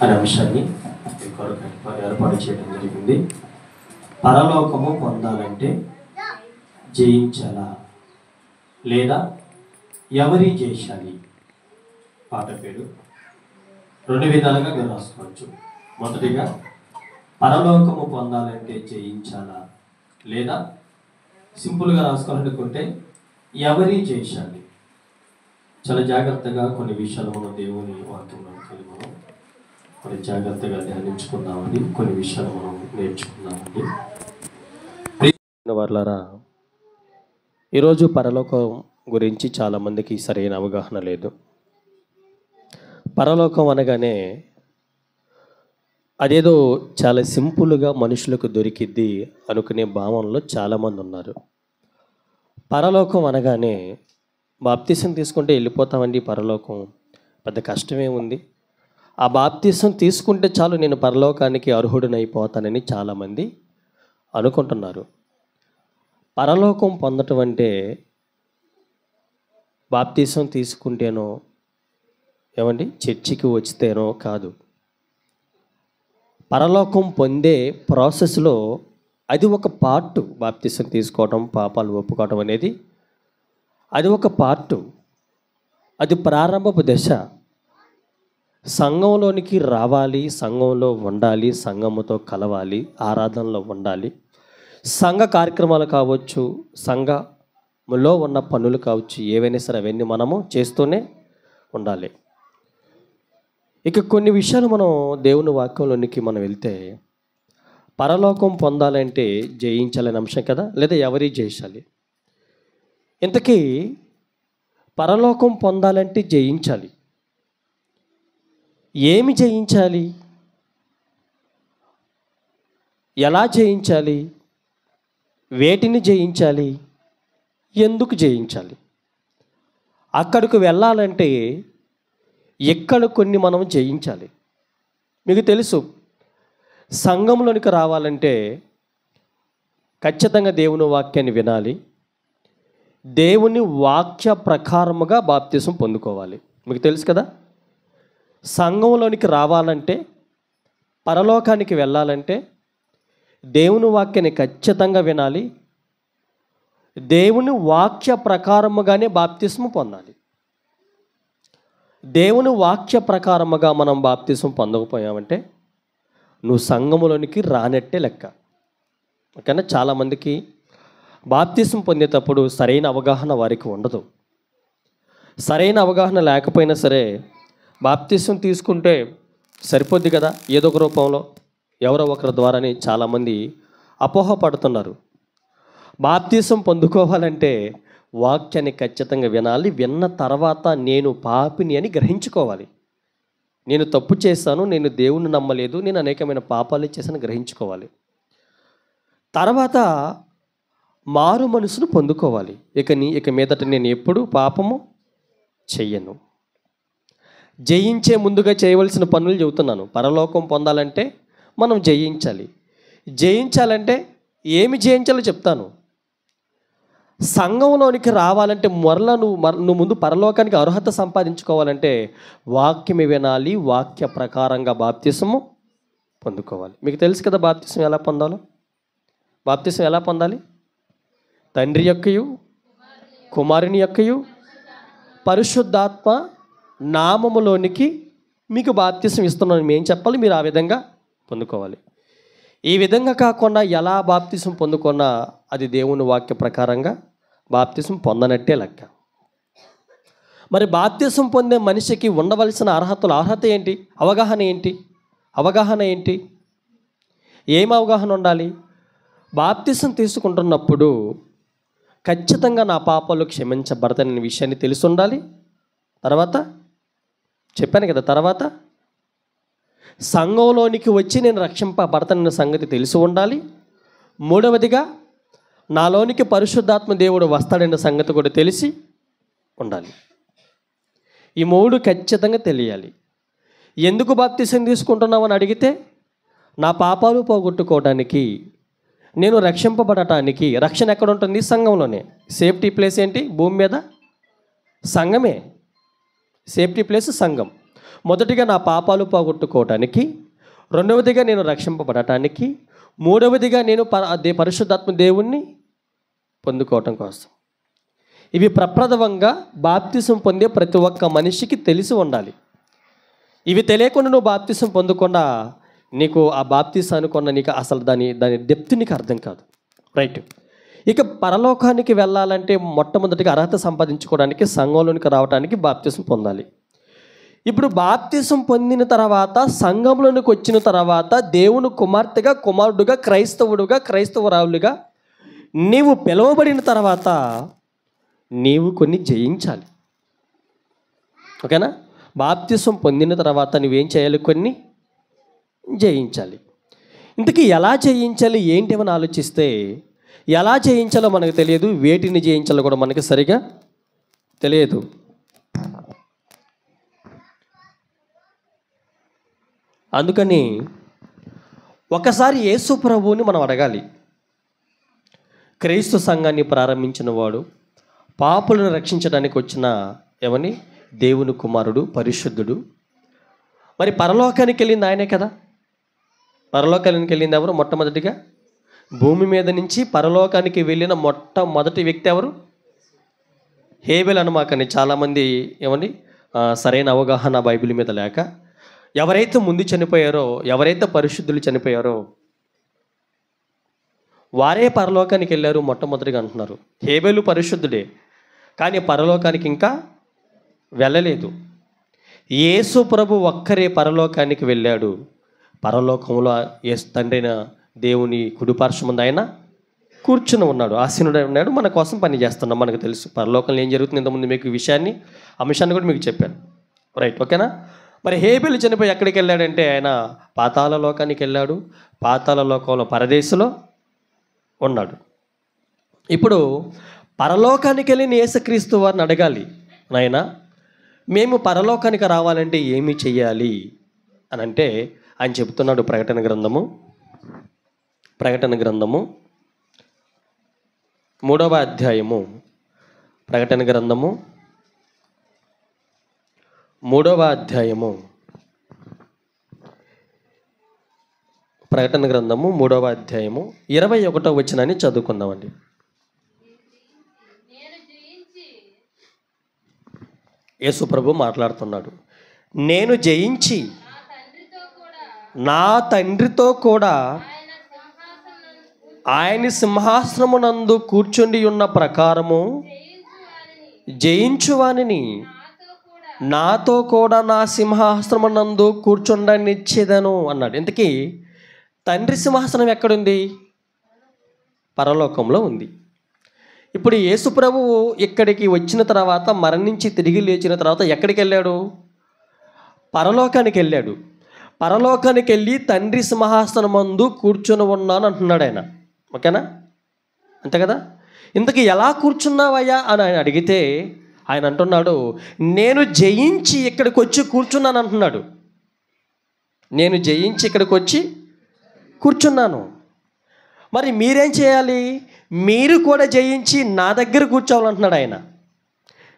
అనే అంశాన్ని మీ కొరకు ఏర్పాటు చేయడం జరిగింది. పరలోకము పొందాలంటే జయించాలా లేదా ఎవరి జయించాలి? పాట పేరు రెండు విధాలుగా మీరు రాసుకోవచ్చు. మొదటిగా పరలోకము పొందాలంటే జయించాలా, లేదా సింపుల్గా రాసుకోవాలనుకుంటే ఎవరి జయించాలి. చాలా జాగ్రత్తగా కొన్ని విషయాలు మనం దేవుని వాక్యంలోకి మనం కొన్ని జాగ్రత్తగా ధ్యానించుకుందామండి. కొన్ని విషయాలు మనం నేర్చుకుందామండి. వాళ్ళరా, ఈరోజు పరలోకం గురించి చాలామందికి సరైన అవగాహన లేదు. పరలోకం అనగానే అదేదో చాలా సింపుల్గా మనుషులకు దొరికిద్ది అనుకునే భావనలో చాలామంది ఉన్నారు. పరలోకం అనగానే బాప్తీసం తీసుకుంటే వెళ్ళిపోతామండి, పరలోకం పెద్ద కష్టమే ఉంది, ఆ బాప్తీసం తీసుకుంటే చాలు నేను పరలోకానికి అర్హుడినైపోతానని చాలామంది అనుకుంటున్నారు. పరలోకం పొందటం అంటే బాప్తీసం తీసుకుంటేనో ఏమండి చర్చికి వచ్చితేనో కాదు. పరలోకం పొందే ప్రాసెస్లో అది ఒక పార్టు. బాప్తీసం తీసుకోవటం, పాపాలు ఒప్పుకోవటం అనేది అది ఒక పార్టు. అది ప్రారంభపు దశ. సంఘంలోనికి రావాలి, సంఘంలో ఉండాలి, సంఘముతో కలవాలి, ఆరాధనలో ఉండాలి, సంఘ కార్యక్రమాలు కావచ్చు, సంఘములో ఉన్న పనులు కావచ్చు, ఏవైనా సరే అవన్నీ మనము చేస్తూనే ఉండాలి. ఇక కొన్ని విషయాలు మనం దేవుని వాక్యంలోనికి మనం వెళ్తే, పరలోకం పొందాలంటే జయించాలని అంశం కదా, లేదా ఎవరి జయించాలి. ఇంతకీ పరలోకం పొందాలంటే జయించాలి. ఏమి జయించాలి? ఎలా జయించాలి? వేటిని జయించాలి? ఎందుకు జయించాలి? అక్కడికి వెళ్ళాలంటే ఎక్కడ కొన్ని మనం జయించాలి. మీకు తెలుసు, సంఘంలోనికి రావాలంటే ఖచ్చితంగా దేవుని వాక్యాన్ని వినాలి, దేవుని వాక్య ప్రకారముగా బాప్తీసం పొందుకోవాలి. మీకు తెలుసు కదా, సంఘంలోనికి రావాలంటే, పరలోకానికి వెళ్ళాలంటే దేవుని వాక్యాన్ని ఖచ్చితంగా వినాలి, దేవుని వాక్య ప్రకారముగానే బాప్తీసం పొందాలి. దేవుని వాక్య ప్రకారముగా మనం బాప్తీసం పొందకపోయామంటే నువ్వు సంఘములోనికి రానట్టే లెక్క. ఓకేనా? చాలామందికి బాప్తీసం పొందేటప్పుడు సరైన అవగాహన వారికి ఉండదు. సరైన అవగాహన లేకపోయినా సరే బాప్తీసం తీసుకుంటే సరిపోద్ది కదా, ఏదో ఒక రూపంలో ఎవరో ఒకరి ద్వారాని చాలామంది అపోహపడుతున్నారు. బాప్తీసం పొందుకోవాలంటే వాక్యాన్ని ఖచ్చితంగా వినాలి, విన్న తర్వాత నేను పాపిని అని గ్రహించుకోవాలి. నేను తప్పు చేశాను, నేను దేవుణ్ణి నమ్మలేదు, నేను అనేకమైన పాపాలు చేశాను గ్రహించుకోవాలి. తర్వాత మారు మనసును పొందుకోవాలి. ఇక మీదట నేను ఎప్పుడు పాపము చెయ్యను. జయించే ముందుగా చేయవలసిన పనులు చెబుతున్నాను. పరలోకం పొందాలంటే మనం జయించాలి. జయించాలంటే ఏమి జయించాలో చెప్తాను. సంఘంలోనికి రావాలంటే నువ్వు ముందు పరలోకానికి అర్హత సంపాదించుకోవాలంటే వాక్యం వినాలి, వాక్య ప్రకారంగా బాప్తీసము పొందుకోవాలి. మీకు తెలుసు కదా బాప్తీసం ఎలా పొందాలో. బాప్తీసం ఎలా పొందాలి? తండ్రి యొక్కయు కుమారుని యొక్కయు పరిశుద్ధాత్మ నామములోనికి మీకు బాప్తీసం ఇస్తున్నాను మేము చెప్పాలి, మీరు ఆ విధంగా పొందుకోవాలి. ఈ విధంగా కాకుండా ఎలా బాప్తీసం పొందుకున్నా అది దేవుని వాక్య ప్రకారంగా బాప్తీసం పొందనట్టే లెక్క. మరి బాప్తీసం పొందే మనిషికి ఉండవలసిన అర్హత ఏంటి? అవగాహన ఏంటి? ఏం అవగాహన ఉండాలి? బాప్తీసం తీసుకుంటున్నప్పుడు ఖచ్చితంగా నా పాపాలు క్షమించబడతాననే విషయాన్ని తెలిసి ఉండాలి. తర్వాత చెప్పాను కదా, తర్వాత సంఘంలోనికి వచ్చి నేను రక్షింపబడతానన్న సంగతి తెలిసి ఉండాలి. మూడవదిగా నాలోనికి పరిశుద్ధాత్మ దేవుడు వస్తాడన్న సంగతి కూడా తెలిసి ఉండాలి. ఈ మూడు ఖచ్చితంగా తెలియాలి. ఎందుకు బాప్తీసం తీసుకుంటున్నామని అడిగితే, నా పాపాలు పోగొట్టుకోవడానికి, నేను రక్షింపబడటానికి. రక్షణ ఎక్కడ ఉంటుంది? సంఘంలోనే. సేఫ్టీ ప్లేస్ ఏంటి భూమి మీద? సంఘమే. సేఫ్టీ ప్లేస్ సంఘం. మొదటిగా నా పాపాలు పోగొట్టుకోవటానికి, రెండవదిగా నేను రక్షింపబడటానికి, మూడవదిగా నేను పరిశుద్ధాత్మ దేవుణ్ణి పొందుకోవటం కోసం. ఇవి ప్రప్రథమంగా బాప్తిసం పొందే ప్రతి ఒక్క మనిషికి తెలిసి ఉండాలి. ఇవి తెలియకుండా నువ్వు బాప్తిసం పొందకుండా నీకు ఆ బాప్తిసాన్ని కొన్న నీకు అసలు దాని డెప్త్ నీకు అర్థం కాదు. రైట్. ఇక పరలోకానికి వెళ్ళాలంటే మొట్టమొదటిగా అర్హత సంపాదించుకోవడానికి సంఘంలోనికి రావడానికి బాప్తిసం పొందాలి. ఇప్పుడు బాప్తిసం పొందిన తర్వాత సంఘంలోనికి వచ్చిన తర్వాత దేవుని కుమార్తెగా, కుమారుడుగా, క్రైస్తవుడుగా, క్రైస్తవురాలుగా నీవు పిలువబడిన తర్వాత నీవు కొన్ని జయించాలి. ఓకేనా? బాప్తిసం పొందిన తర్వాత నువ్వేం చేయాలి? కొన్ని జయించాలి. ఇంతకీ ఎలా జయించాలి ఏంటేమని ఆలోచిస్తే ఎలా జయించాలో మనకు తెలియదు, వేటిని జయించాలో కూడా మనకి సరిగా తెలియదు. అందుకని ఒకసారి యేసు ప్రభువుని మనం అడగాలి. క్రీస్తు సంఘాన్ని ప్రారంభించిన వాడు, పాపులను రక్షించడానికి వచ్చిన ఎవని? దేవుని కుమారుడు, పరిశుద్ధుడు. మరి పరలోకానికి వెళ్ళింది ఆయనే కదా. పరలోకానికి వెళ్ళింది ఎవరు? మొట్టమొదటిగా భూమి మీద నుంచి పరలోకానికి వెళ్ళిన మొట్టమొదటి వ్యక్తి ఎవరు? హేబెల్ అనమాకని. చాలామంది ఏమని సరైన అవగాహన బైబిల్ మీద లేక ఎవరైతే ముందు చనిపోయారో, ఎవరైతే పరిశుద్ధులు చనిపోయారో వారే పరలోకానికి వెళ్ళారు మొట్టమొదటిగా అంటున్నారు. హేబెలు పరిశుద్ధుడే, కానీ పరలోకానికి ఇంకా వెళ్ళలేదు. యేసు ప్రభు ఒక్కరే పరలోకానికి వెళ్ళాడు. పరలోకంలో తండ్రైన దేవుని కుడిపార్శ్వమందు ఆయన కూర్చుని ఉన్నాడు, ఆసీనుడై ఉన్నాడు. మన కోసం పని చేస్తున్నాం. మనకు తెలుసు పరలోకంలో ఏం జరుగుతుంది. ఇంతకుముందు మీకు అంశాన్ని కూడా మీకు చెప్పాను. రైట్, ఓకేనా? మరి హేబెలు చనిపోయి ఎక్కడికి వెళ్ళాడంటే ఆయన పాతాళ లోకానికి వెళ్ళాడు. పాతాళ లోకంలో పరదేశంలో ఉన్నాడు. ఇప్పుడు పరలోకానికి వెళ్ళిన యేసుక్రీస్తు వారిని అడగాలి, నాయనా మేము పరలోకానికి రావాలంటే ఏమి చెయ్యాలి అని అంటే ఆయన చెబుతున్నాడు. ప్రకటన గ్రంథము 3వ అధ్యాయము. ప్రకటన గ్రంథము 3వ అధ్యాయము. ప్రకటన గ్రంథము 3వ అధ్యాయము 21వ వచనాన్ని చదువుకుందామండి. యేసు ప్రభు మాట్లాడుతున్నాడు. నేను జయించి నా తండ్రితో కూడా ఆయన సింహాసనమునందు కూర్చుండి ఉన్న ప్రకారము జయించువానిని నాతో కూడా నా సింహాసనమునందు కూర్చుండనిచ్చేదను అన్నాడు. ఇంతకీ తండ్రి సింహాసనం ఎక్కడుంది? పరలోకంలో ఉంది. ఇప్పుడు యేసు ప్రభువు ఇక్కడికి వచ్చిన తర్వాత, మరణించి తిరిగి లేచిన తర్వాత ఎక్కడికి వెళ్ళాడు? పరలోకానికి వెళ్ళాడు. పరలోకానికి వెళ్ళి తండ్రి సింహాసనమందు కూర్చొని ఉన్నాను అంటున్నాడు ఆయన. ఓకేనా? అంతే కదా. ఇంతకీ ఎలా కూర్చున్నావయ్యా అని ఆయన అడిగితే ఆయన అంటున్నాడు, నేను జయించి ఇక్కడికి వచ్చి కూర్చున్నాను అంటున్నాడు. నేను జయించి ఇక్కడికి వచ్చి కూర్చున్నాను. మరి మీరేం చేయాలి? మీరు కూడా జయించి నా దగ్గర కూర్చోవాలంటున్నాడు ఆయన.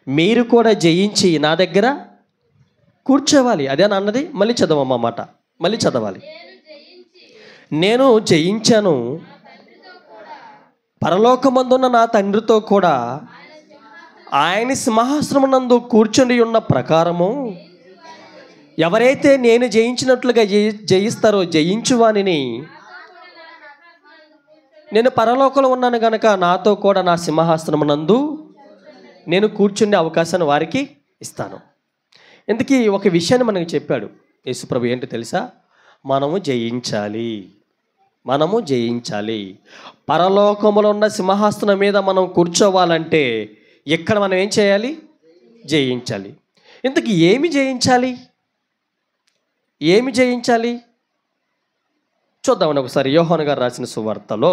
మీరు కూడా జయించి నా దగ్గర కూర్చోవాలి. అదే అన్నది. మళ్ళీ చదవమ్మా మాట, మళ్ళీ చదవాలి. నేను జయించాను, పరలోకమందున్న నా తండ్రితో కూడా ఆయన సింహాసనమునందు కూర్చుని ఉన్న ప్రకారము ఎవరైతే నేను జయించినట్లుగా జయిస్తారో జయించువానిని నేను పరలోకంలో ఉన్నాను కనుక నాతో కూడా నా సింహాసనమునందు నేను కూర్చునే అవకాశాన్ని వారికి ఇస్తాను. ఇందుకీ ఒక విషయాన్ని మనకు చెప్పాడు యేసుప్రభు. ఏంటో తెలుసా? మనము జయించాలి. పరలోకములో ఉన్న సింహాసనం మీద మనం కూర్చోవాలంటే ఇక్కడ మనం ఏం చేయాలి? జయించాలి. ఇంతకీ ఏమి జయించాలి? చూద్దామని ఒకసారి యోహాను గారు రాసిన సువార్తలో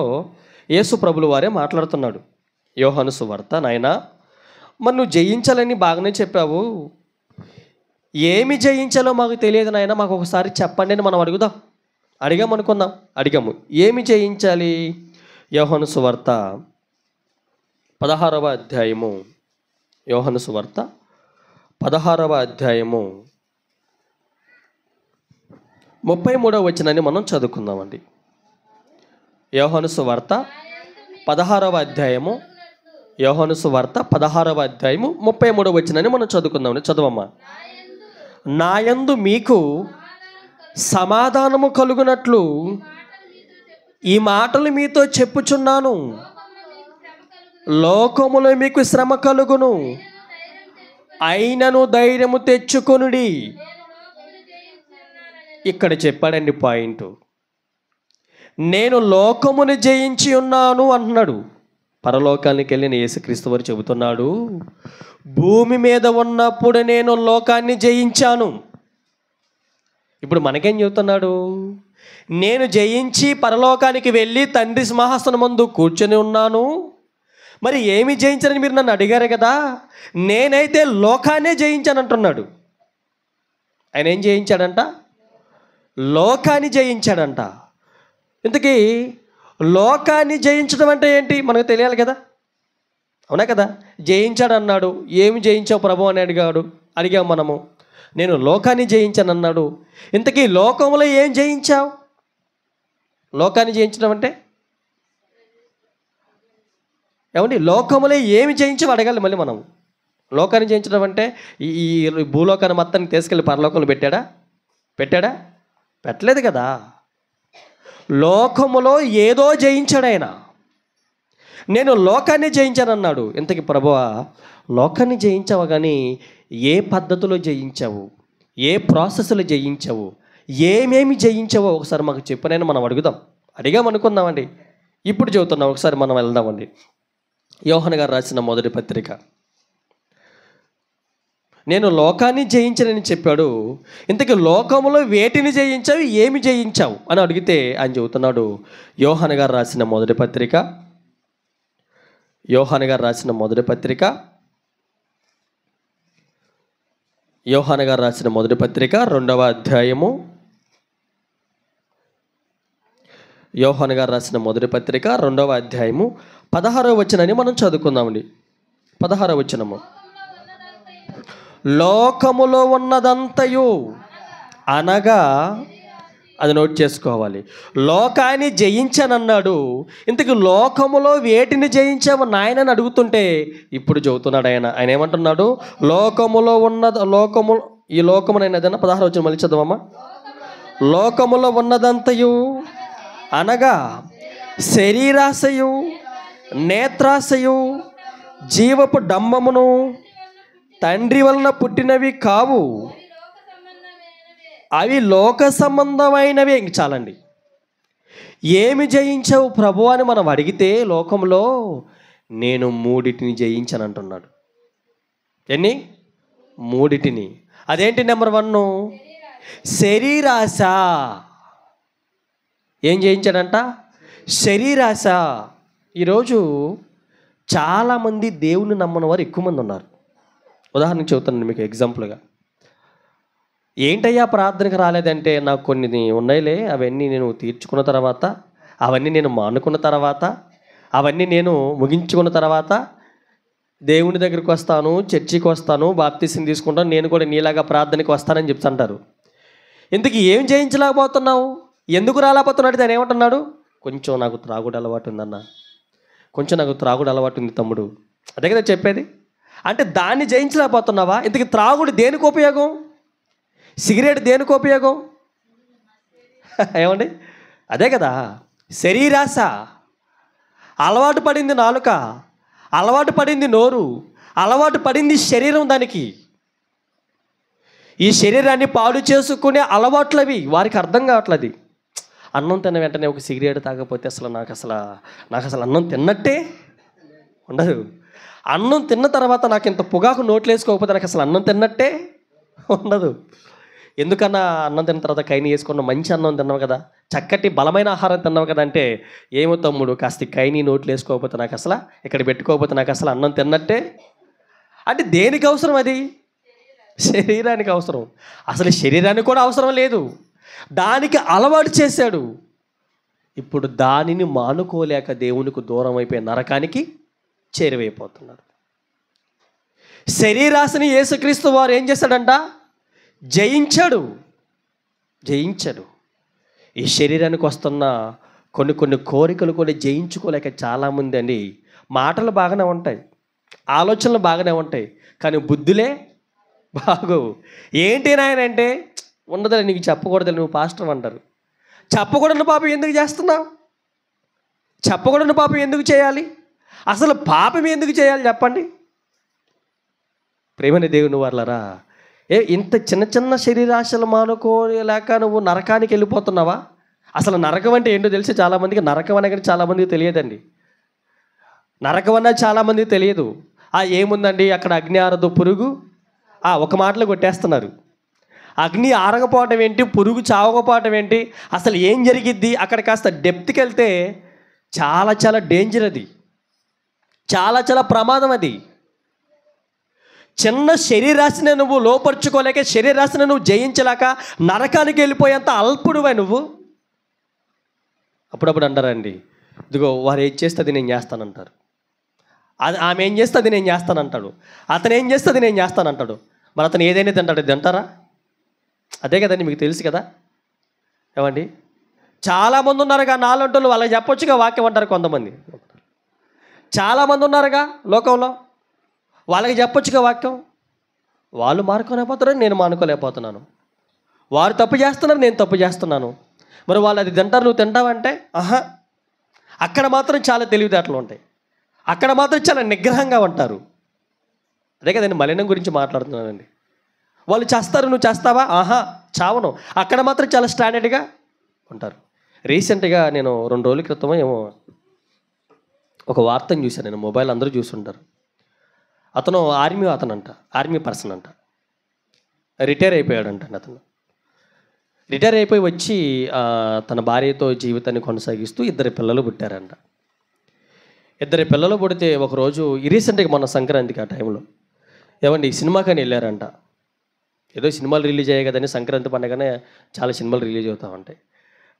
యేసు ప్రభుల వారే మాట్లాడుతున్నాడు. యోహాను సువార్త. నాయనా మరి నువ్వు జయించాలని బాగానే చెప్పావు, ఏమి జయించాలో మాకు తెలియదు నాయన, మాకు ఒకసారి చెప్పండి అని మనం అడిగాము. ఏమి జయించాలి? యోహాను సువార్త 16వ అధ్యాయము. యోహాను సువార్త 16వ అధ్యాయము 33వ వచనాన్ని మనం చదువుకుందామండి. యోహాను సువార్త 16వ అధ్యాయము, యోహాను సువార్త 16వ అధ్యాయము 33వ వచనాన్ని మనం చదువుకుందామండి. చదవమ్మా. నాయందు మీకు సమాధానము కలుగునట్లు ఈ మాటలు మీతో చెప్పుచున్నాను. లోకములో మీకు శ్రమ కలుగును, అయినను ధైర్యము తెచ్చుకొనుడి. ఇక్కడ చెప్పాడండి పాయింట్. నేను లోకమును జయించి ఉన్నాను అంటున్నాడు. పరలోకానికి వెళ్ళిన యేసుక్రీస్తు వారు చెబుతున్నాడు, భూమి మీద ఉన్నప్పుడు నేను లోకాన్ని జయించాను. ఇప్పుడు మనకేం చెబుతున్నాడు? నేను జయించి పరలోకానికి వెళ్ళి తండ్రి సింహాసనం ముందు కూర్చొని ఉన్నాను. మరి ఏమి జయించానని మీరు నన్ను అడిగారు కదా. నేనైతే లోకాన్నే జయించాను అంటున్నాడు. ఆయన ఏం జయించాడంట? లోకాన్ని జయించాడంట. ఇంతకీ లోకాన్ని జయించడం అంటే ఏంటి మనకు తెలియాలి కదా, అవునా కదా? జయించాడు అన్నాడు. ఏమి జయించావు ప్రభు అని అడిగాం మనము. నేను లోకాన్ని జయించాను అన్నాడు. ఇంతకీ లోకంలో ఏం జయించావు? లోకాన్ని జయించడం అంటే ఏమండి? లోకంలో ఏమి జయించావు అడగాలి మళ్ళీ మనం. లోకాన్ని జయించడం అంటే ఈ భూలోకాన్ని మొత్తాన్ని తీసుకెళ్ళి పరలోకంలో పెట్టాడా? పెట్టలేదు కదా. లోకములో ఏదో జయించాడు ఆయన. నేను లోకాన్ని జయించానన్నాడు. ఇంతకీ ప్రభువా, లోకాన్ని జయించావు కానీ ఏ పద్ధతిలో జయించావు, ఏ ప్రాసెస్లో జయించావు, ఏమేమి జయించావో ఒకసారి మాకు చెప్పనైనా మనం అడిగామనుకుందామండి. ఇప్పుడు చెబుతున్నాం, ఒకసారి మనం వెళ్దామండి. యోహాను గారు రాసిన మొదటి పత్రిక. నేను లోకాన్ని జయించనని చెప్పాడు. ఇంతకీ లోకములో వేటిని జయించావు, ఏమి జయించావు అని అడిగితే ఆయన చెబుతున్నాడు, యోహాను గారు రాసిన మొదటి పత్రిక, యోహాను గారు రాసిన మొదటి పత్రిక 2వ అధ్యాయము, యోహాను గారు రాసిన మొదటి పత్రిక 2వ అధ్యాయము 16వ వచనాన్ని మనం చదువుకుందామండి. 16వ వచనము. లోకములో ఉన్నదంతయు అనగా, అది నోట్ చేసుకోవాలి, లోకాన్ని జయించానన్నాడు. ఇంతకు లోకములో వేటిని జయించావు నాయనని అడుగుతుంటే ఇప్పుడు చెబుతున్నాడు ఆయన ఏమంటున్నాడు? ఈ లోకమునైనదన్నా 16వ వచనం మళ్ళీ చదవమ్మా. లోకములో ఉన్నదంతయు అనగా శరీరాశయు, నేత్రాశయు, జీవపు డంబమును తండ్రి వలన పుట్టినవి కావు, అవి లోక సంబంధమైనవి. ఇంక చాలండి. ఏమి జయించావు ప్రభు అని మనం అడిగితే లోకంలో నేను 3 జయించాను అంటున్నాడు. ఎన్ని? 3. అదేంటి? నెంబర్ 1 శరీరాశ. ఏం జయించాడంట? శరీరాశ. ఈరోజు చాలామంది దేవుని నమ్మని వారు ఎక్కువ మంది ఉన్నారు. ఉదాహరణకు చెబుతాను మీకు ఎగ్జాంపుల్గా. ఏంటయ్యా ప్రార్థనకు రాలేదంటే, నాకు కొన్ని ఉన్నాయిలే, అవన్నీ నేను తీర్చుకున్న తర్వాత, అవన్నీ నేను మానుకున్న తర్వాత, అవన్నీ నేను ముగించుకున్న తర్వాత దేవుని దగ్గరికి వస్తాను, చర్చికి వస్తాను, బాప్తిసం తీసుకుంటాను, నేను కూడా నీలాగా ప్రార్థనకి వస్తానని చెప్తుంటారు. ఇంతకీ ఏం జయించలేకపోతున్నావు, ఎందుకు రాలేకపోతున్నాడు? దాని ఏమంటున్నాడు? కొంచెం నాకు త్రాగుడు అలవాటు ఉందన్న, కొంచెం నాకు త్రాగుడు అలవాటు ఉంది తమ్ముడు. అదే కదా చెప్పేది. అంటే దాన్ని జయించలేకపోతున్నావా? ఇంతకీ త్రాగుడు దేనికి ఉపయోగం? సిగరెట్ దేనికి ఉపయోగం? ఏమండి? అదే కదా. శరీరాశ. అలవాటు పడింది నాలుక, అలవాటు పడింది నోరు, అలవాటు పడింది శరీరం. దానికి ఈ శరీరాన్ని పాడు చేసుకునే అలవాట్లవి వారికి అర్థం కావట్లేదు. అన్నం తిన్న వెంటనే ఒక సిగరెట్ తాగకపోతే నాకు అసలు అన్నం తిన్నట్టే ఉండదు. అన్నం తిన్న తర్వాత నాకు ఇంత పొగాకు నోట్లు వేసుకోకపోతే నాకు అసలు అన్నం తిన్నట్టే ఉండదు. ఎందుకన్నా అన్నం తిన్న తర్వాత కైని వేసుకున్న మంచి అన్నం తిన్నావు కదా, చక్కటి బలమైన ఆహారం తిన్నావు కదా అంటే, ఏమో తమ్ముడు కాస్త కైని నోట్లు వేసుకోకపోతే నాకు అసలు, ఇక్కడ పెట్టుకోకపోతే నాకు అసలు అన్నం తిన్నట్టే. అంటే దేనికి అవసరం? అది శరీరానికి అవసరం. అసలు శరీరానికి కూడా అవసరం లేదు, దానికి అలవాటు చేశాడు. ఇప్పుడు దానిని మానుకోలేక దేవునికి దూరం అయిపోయి నరకానికి చేరువైపోతున్నారు. శరీరాశని యేసుక్రీస్తు వారు ఏం చేశాడంట? జయించాడు. ఈ శరీరానికి వస్తున్న కొన్ని కొన్ని కోరికలు కూడా జయించుకోలేక చాలామంది అండి మాటలు బాగానే ఉంటాయి, ఆలోచనలు బాగానే ఉంటాయి, కానీ బుద్ధులే బాగోవు. ఏంటి నాయన అంటే, ఉండదులే నీకు చెప్పకూడదు, నువ్వు పాస్టర్ అంటారు. చెప్పకూడని పాపం ఎందుకు చేస్తున్నావు? చెప్పకూడని పాపం ఎందుకు చేయాలి? అసలు పాపం ఎందుకు చేయాలి చెప్పండి? ప్రేమని దేవుని వాళ్ళరా, ఇంత చిన్న చిన్న శరీరాశలు మానుకోలేక నువ్వు నరకానికి వెళ్ళిపోతున్నావా? అసలు నరకం అంటే ఏంటో తెలిసి చాలామందికి, నరకం అనగానే చాలామందికి తెలియదండి. నరకం అన్నది చాలామందికి తెలియదు. ఏముందండి అక్కడ అగ్ని ఆరదు, పురుగు ఒక మాటలో కొట్టేస్తున్నారు. అగ్ని ఆరకపోవటం ఏంటి, పురుగు చావకపోవటం ఏంటి, అసలు ఏం జరిగిద్ది? అక్కడ కాస్త డెప్త్కి వెళ్తే చాలా చాలా డేంజర్, అది చాలా చాలా ప్రమాదం. అది చిన్న శరీరాశిని నువ్వు లోపరుచుకోలేక, శరీరాశిని నువ్వు జయించలేక నరకానికి వెళ్ళిపోయేంత అల్పుడువే నువ్వు. అప్పుడప్పుడు అంటారండి, ఇదిగో వారు ఏం చేస్తే అది నేను చేస్తానంటారు, ఆమె ఏం చేస్తే అది నేను చేస్తానంటాడు, అతను ఏం చేస్తే అది నేను చేస్తానంటాడు. మరి అతను ఏదైనా తింటాడు, అది తింటారా? అదే కదండి, మీకు తెలుసు కదా. ఏమండి, చాలామంది ఉన్నారుగా నాలుంటోళ్ళు, వాళ్ళకి చెప్పొచ్చుగా వాక్యం అంటారు కొంతమంది. చాలామంది ఉన్నారుగా లోకంలో, వాళ్ళకి చెప్పొచ్చుగా వాక్యం. వాళ్ళు మానుకోలేకపోతారు, నేను మానుకోలేకపోతున్నాను. వారు తప్పు చేస్తున్నారు, నేను తప్పు చేస్తున్నాను. మరి వాళ్ళు అది తింటారు, నువ్వు తింటావంటే అక్కడ మాత్రం చాలా తెలివితేటలు ఉంటాయి, అక్కడ మాత్రం చాలా నిగ్రహంగా ఉంటారు. అదే కదండి మలినం గురించి మాట్లాడుతున్నానండి. వాళ్ళు చేస్తారు, నువ్వు చేస్తావా? చావను. అక్కడ మాత్రం చాలా స్టాండర్డ్గా ఉంటారు. రీసెంట్గా నేను 2 రోజుల క్రితం ఏమో ఒక వార్తను చూశాను, నేను మొబైల్ అందరూ చూస్తుంటారు. అతను ఆర్మీ పర్సన్ అంట, రిటైర్ అయిపోయాడంట. అతను రిటైర్ అయిపోయి వచ్చి తన భార్యతో జీవితాన్ని కొనసాగిస్తూ 2 పిల్లలు పుట్టారంట. 2 పిల్లలు పుడితే ఒకరోజు రీసెంట్గా మొన్న సంక్రాంతికి ఆ టైంలో ఏమండి సినిమాకని వెళ్ళారంట. ఏదో సినిమాలు రిలీజ్ అయ్యాయి కదని, సంక్రాంతి పండుగనే చాలా సినిమాలు రిలీజ్ అవుతూ ఉంటాయి.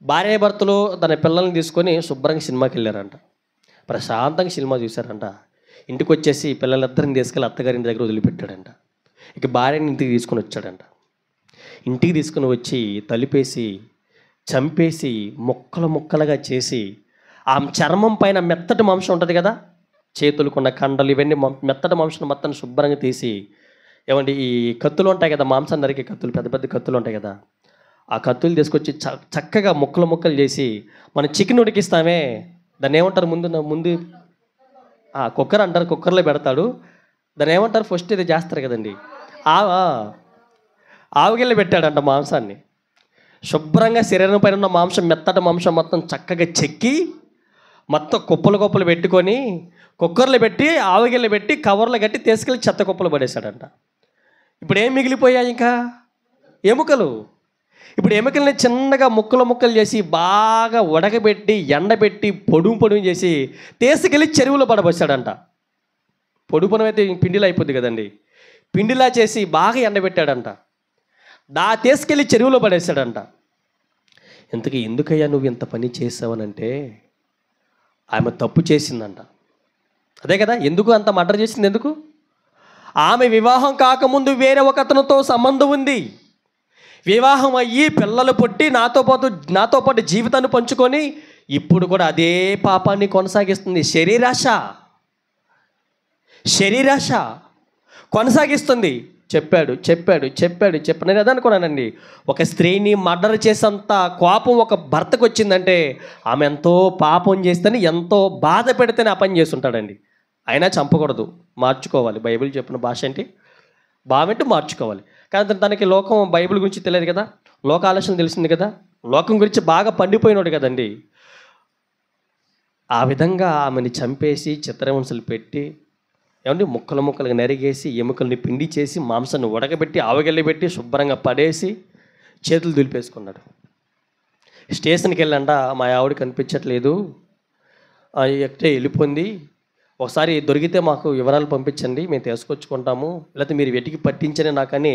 భార్యాభర్తలు తన పిల్లల్ని తీసుకొని శుభ్రంగా సినిమాకి వెళ్ళారంట. ప్రశాంతంగా సినిమా చూశారంట. ఇంటికి వచ్చేసి పిల్లలిద్దరిని తీసుకెళ్ళి అత్తగారింటి దగ్గర వదిలిపెట్టాడంట. ఇక భార్యని ఇంటికి తీసుకొని వచ్చాడంట. ఇంటికి తీసుకుని వచ్చి తలిపేసి చంపేసి ముక్కలు ముక్కలుగా చేసి, ఆ చర్మం పైన మెత్తటి మాంసం ఉంటుంది కదా, చేతులకున్న కండలు ఇవన్నీ మెత్తటి మాంసం మొత్తం శుభ్రంగా తీసి, ఏమండి ఈ కత్తులు ఉంటాయి కదా, మాంసం నరికే కత్తులు, పెద్ద పెద్ద కత్తులు ఉంటాయి కదా, ఆ కత్తులు తీసుకొచ్చి చక్కగా ముక్కలు ముక్కలు చేసి, మనం చికెన్ ఉడికిస్తామే దాన్ని ఏమంటారు, ముందు కుక్కర్ అంటారు, కుక్కర్లో పెడతాడు. దాన్ని ఏమంటారు, ఫస్ట్ ఇది చేస్తారు కదండి, ఆవుగిల్ల పెట్టాడంట మాంసాన్ని. శుభ్రంగా శరీరం పైన ఉన్న మాంసం, మెత్తటి మాంసం మొత్తం చక్కగా చెక్కి మొత్తం కుప్పలు పెట్టుకొని కుక్కర్లో పెట్టి, ఆవుగిల్ల పెట్టి, కవర్లో కట్టి తీసుకెళ్ళి చెత్త కుప్పలు పడేశాడంట. ఇప్పుడు ఏం మిగిలిపోయాయి? ఇంకా ఎముకలు. ఇప్పుడు ఎముకల్ని చిన్నగా ముక్కలు చేసి బాగా ఉడకబెట్టి, ఎండబెట్టి, పొడుము చేసి తీసుకెళ్ళి చెరువులో పడబోసాడంట. పొడుపు అయితే పిండిలా అయిపోద్ది కదండి, పిండిలా చేసి బాగా ఎండబెట్టాడంట. తీసుకెళ్ళి చెరువులో పడేశాడంట. ఇంతకీ ఎందుకయ్యా నువ్వు ఇంత పని చేసావనంటే, ఆమె తప్పు చేసిందంట. అదే కదా, ఎందుకు అంత మర్డర్ చేసింది? ఎందుకు? ఆమె వివాహం కాకముందు వేరే ఒక అతనితో సంబంధం ఉంది. వివాహం అయ్యి పిల్లలు పుట్టి నాతో పాటు జీవితాన్ని పంచుకొని ఇప్పుడు కూడా అదే పాపాన్ని కొనసాగిస్తుంది. శరీరాశ కొనసాగిస్తుంది. చెప్పాడు. నేను అదనుకున్నానండి, ఒక స్త్రీని మర్డర్ చేసేంత కోపం ఒక భర్తకు వచ్చిందంటే ఆమె ఎంతో పాపం చేస్తేనే, ఎంతో బాధ పెడితేనే ఆ పని చేస్తుంటాడండి. అయినా చంపకూడదు, మార్చుకోవాలి. బైబిల్ చెప్పిన భాష ఏంటి? బాగుంటే మార్చుకోవాలి. కానీ తనకి లోకం బైబిల్ గురించి తెలియదు కదా, లోక ఆలోచన తెలిసింది కదా, లోకం గురించి బాగా పండిపోయినాడు కదండి. ఆ విధంగా ఆమెని చంపేసి చిత్రహింసలు పెట్టి, ఏమంటే ముక్కలుగా నరిగేసి, ఎముకల్ని పిండి చేసి, మాంసాన్ని ఉడకబెట్టి, ఆవగిల్లి పెట్టి, శుభ్రంగా పడేసి చేతులు దులిపేసుకున్నాడు. స్టేషన్కి వెళ్ళంట, మా ఆవిడ కనిపించట్లేదు, ఎక్కడే వెళ్ళిపోయింది, ఒకసారి దొరికితే మాకు వివరాలు పంపించండి, మేము తీసుకొచ్చుకుంటాము, లేకపోతే మీరు వెతికి పట్టించని నాకని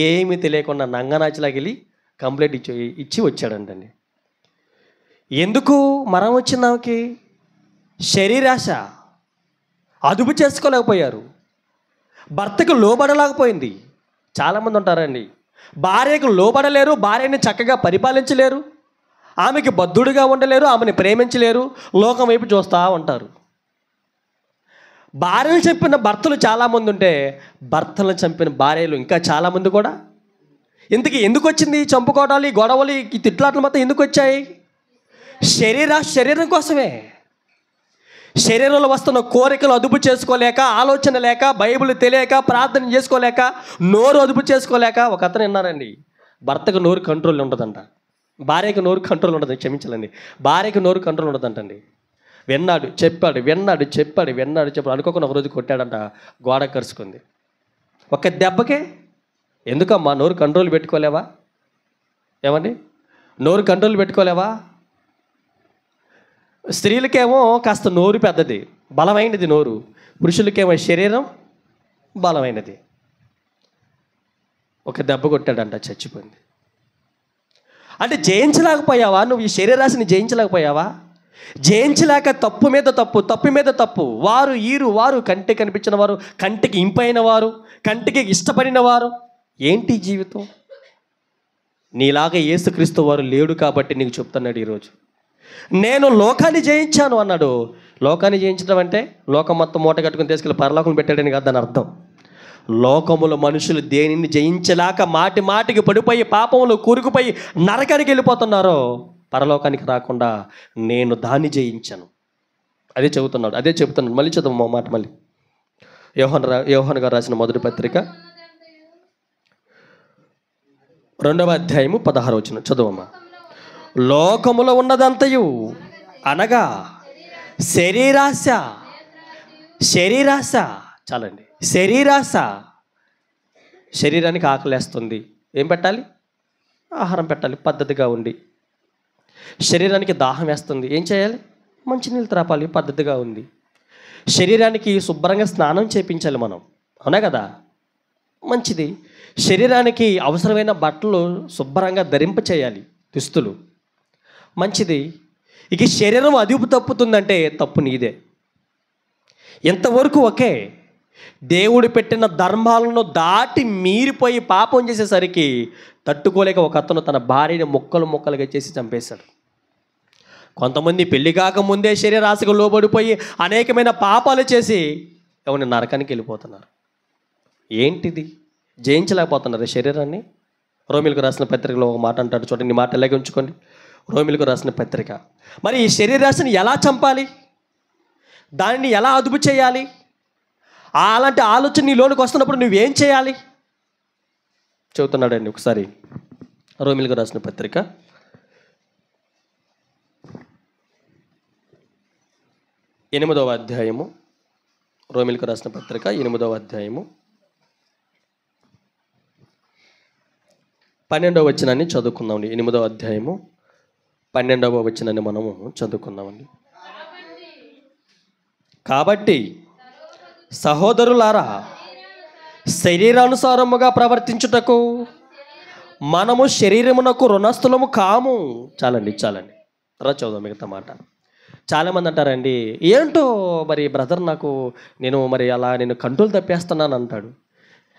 ఏమీ తెలియకుండా నంగనాచిలాగా వెళ్ళి కంప్లైంట్ ఇచ్చి వచ్చాడంటండి. ఎందుకు మరం వచ్చింది ఆమెకి? శరీరాశ. అదుపు చేసుకోలేకపోయారు, భర్తకు లోబడలేకపోయింది. చాలామంది ఉంటారండి, భార్యకు లోబడలేరు, భార్యని చక్కగా పరిపాలించలేరు, ఆమెకి బద్ధుడిగా ఉండలేరు, ఆమెను ప్రేమించలేరు, లోకం వైపు చూస్తూ ఉంటారు. భార్యను చంపిన భర్తలు చాలామంది ఉంటే భర్తలను చంపిన భార్యలు ఇంకా చాలామంది కూడా. ఎందుకు వచ్చింది ఈ చంపుకోవడాలు, ఈ గొడవలు, ఈ తిట్లాటలు మొత్తం ఎందుకు వచ్చాయి? శరీరం కోసమే. శరీరంలో వస్తున్న కోరికలు అదుపు చేసుకోలేక, ఆలోచన లేక, బైబిల్ తెలియక, ప్రార్థన చేసుకోలేక, నోరు అదుపు చేసుకోలేక. ఒక అతను విన్నారండి, భర్తకు నోరు కంట్రోల్ ఉండదంట, భార్యకు నోరు కంట్రోల్ ఉండదు, క్షమించాలండి, భార్యకు నోరు కంట్రోల్ ఉండదంటండి. చెప్పాడు అనుకోకుండా ఒకరోజు కొట్టాడంట, గోడ కరుచుకుంది. ఒక దెబ్బకే. ఎందుకమ్మా నోరు కంట్రోల్ పెట్టుకోలేవా? ఏమండి, నోరు కంట్రోల్ పెట్టుకోలేవా? స్త్రీలకేమో కాస్త నోరు పెద్దది, బలమైనది నోరు, పురుషులకేమో శరీరం బలమైనది. ఒక దెబ్బ కొట్టాడంట, చచ్చిపోయింది. అంటే జయించలేకపోయావా నువ్వు? ఈ శరీరాశిని జయించలేకపోయావా? జయించలేక తప్పు మీద తప్పు, వారు కంటికి కనిపించిన వారు, కంటికి ఇంపైన వారు, కంటికి ఇష్టపడిన వారు. ఏంటి జీవితం? నీలాగా యేసుక్రీస్తు వారు లేడు కాబట్టి నీకు చెప్తున్నాడు ఈరోజు. నేను లోకాన్ని జయించాను అన్నాడు. లోకాన్ని జయించడం అంటే లోకం మొత్తం మూట కట్టుకుని తీసుకెళ్ళి పరలోకం పెట్టాడని కాదు దాని అర్థం. లోకములో మనుషులు దేనిని జయించలేక మాటికి పడిపోయి పాపములు కూరుకుపోయి నరకానికి వెళ్ళిపోతున్నారో, పరలోకానికి రాకుండా నేను దాన్ని జయించాను. అదే చెబుతున్నాడు. మళ్ళీ చదువు మాట. మళ్ళీ యోహాను గారు రాసిన మొదటి పత్రిక 2వ అధ్యాయము 16వ వచనం చదువమ్మా. లోకములో ఉన్నదంతయు అనగా శరీరాశ. చాలండి. శరీరాశ. శరీరానికి ఆకలేస్తుంది, ఏం పెట్టాలి? ఆహారం పెట్టాలి పద్ధతిగా ఉండి. శరీరానికి దాహం వేస్తుంది, ఏం చేయాలి? మంచినీళ్ళు త్రాపాలి పద్ధతిగా ఉంది. శరీరానికి శుభ్రంగా స్నానం చేయించాలి మనం, అవునా కదా? మంచిది. శరీరానికి అవసరమైన బట్టలు శుభ్రంగా ధరింప చేయాలి, దుస్తులు, మంచిది. ఇక శరీరం అదుపు తప్పుతుందంటే తప్పు నీదే. ఎంతవరకు ఒకే. దేవుడు పెట్టిన ధర్మాలను దాటి మీరిపోయి పాపం చేసేసరికి తట్టుకోలేక ఒక అతను తన భార్యని ముక్కలుగా చేసి చంపేశాడు. కొంతమంది పెళ్లి కాకముందే శరీరాశకు లోబడిపోయి అనేకమైన పాపాలు చేసి ఎవరిని నరకానికి వెళ్ళిపోతున్నారు. ఏంటిది? జయించలేకపోతున్నారు శరీరాన్ని. రోమిలకు రాసిన పత్రికలో ఒక మాట అంటాడు చూడండి, మాట ఎలాగే ఉంచుకోండి. రోమిలకు రాసిన పత్రిక. మరి ఈ శరీరాశిని ఎలా చంపాలి? దానిని ఎలా అదుపు చేయాలి? అలాంటి ఆలోచన నీ లోనికి వస్తున్నప్పుడు నువ్వేం చేయాలి చెబుతున్నాడండి. ఒకసారి రోమిలకు రాసిన పత్రిక 8వ అధ్యాయము. రోమిలకు రాసిన పత్రిక 8వ అధ్యాయము 12వ వచనాన్ని చదువుకుందామండి. 8వ అధ్యాయము 12వ వచనాన్ని మనము చదువుకుందామండి. కాబట్టి సహోదరులారా, శరీరానుసారముగా ప్రవర్తించుటకు మనము శరీరమునకు రుణస్థులము కాము. చాలండి. తర్వాత చదువు మిగతా మాట. చాలామంది అంటారండి, ఏంటో మరి బ్రదర్ నేను కంట్రోల్ తప్పేస్తున్నాను అంటాడు.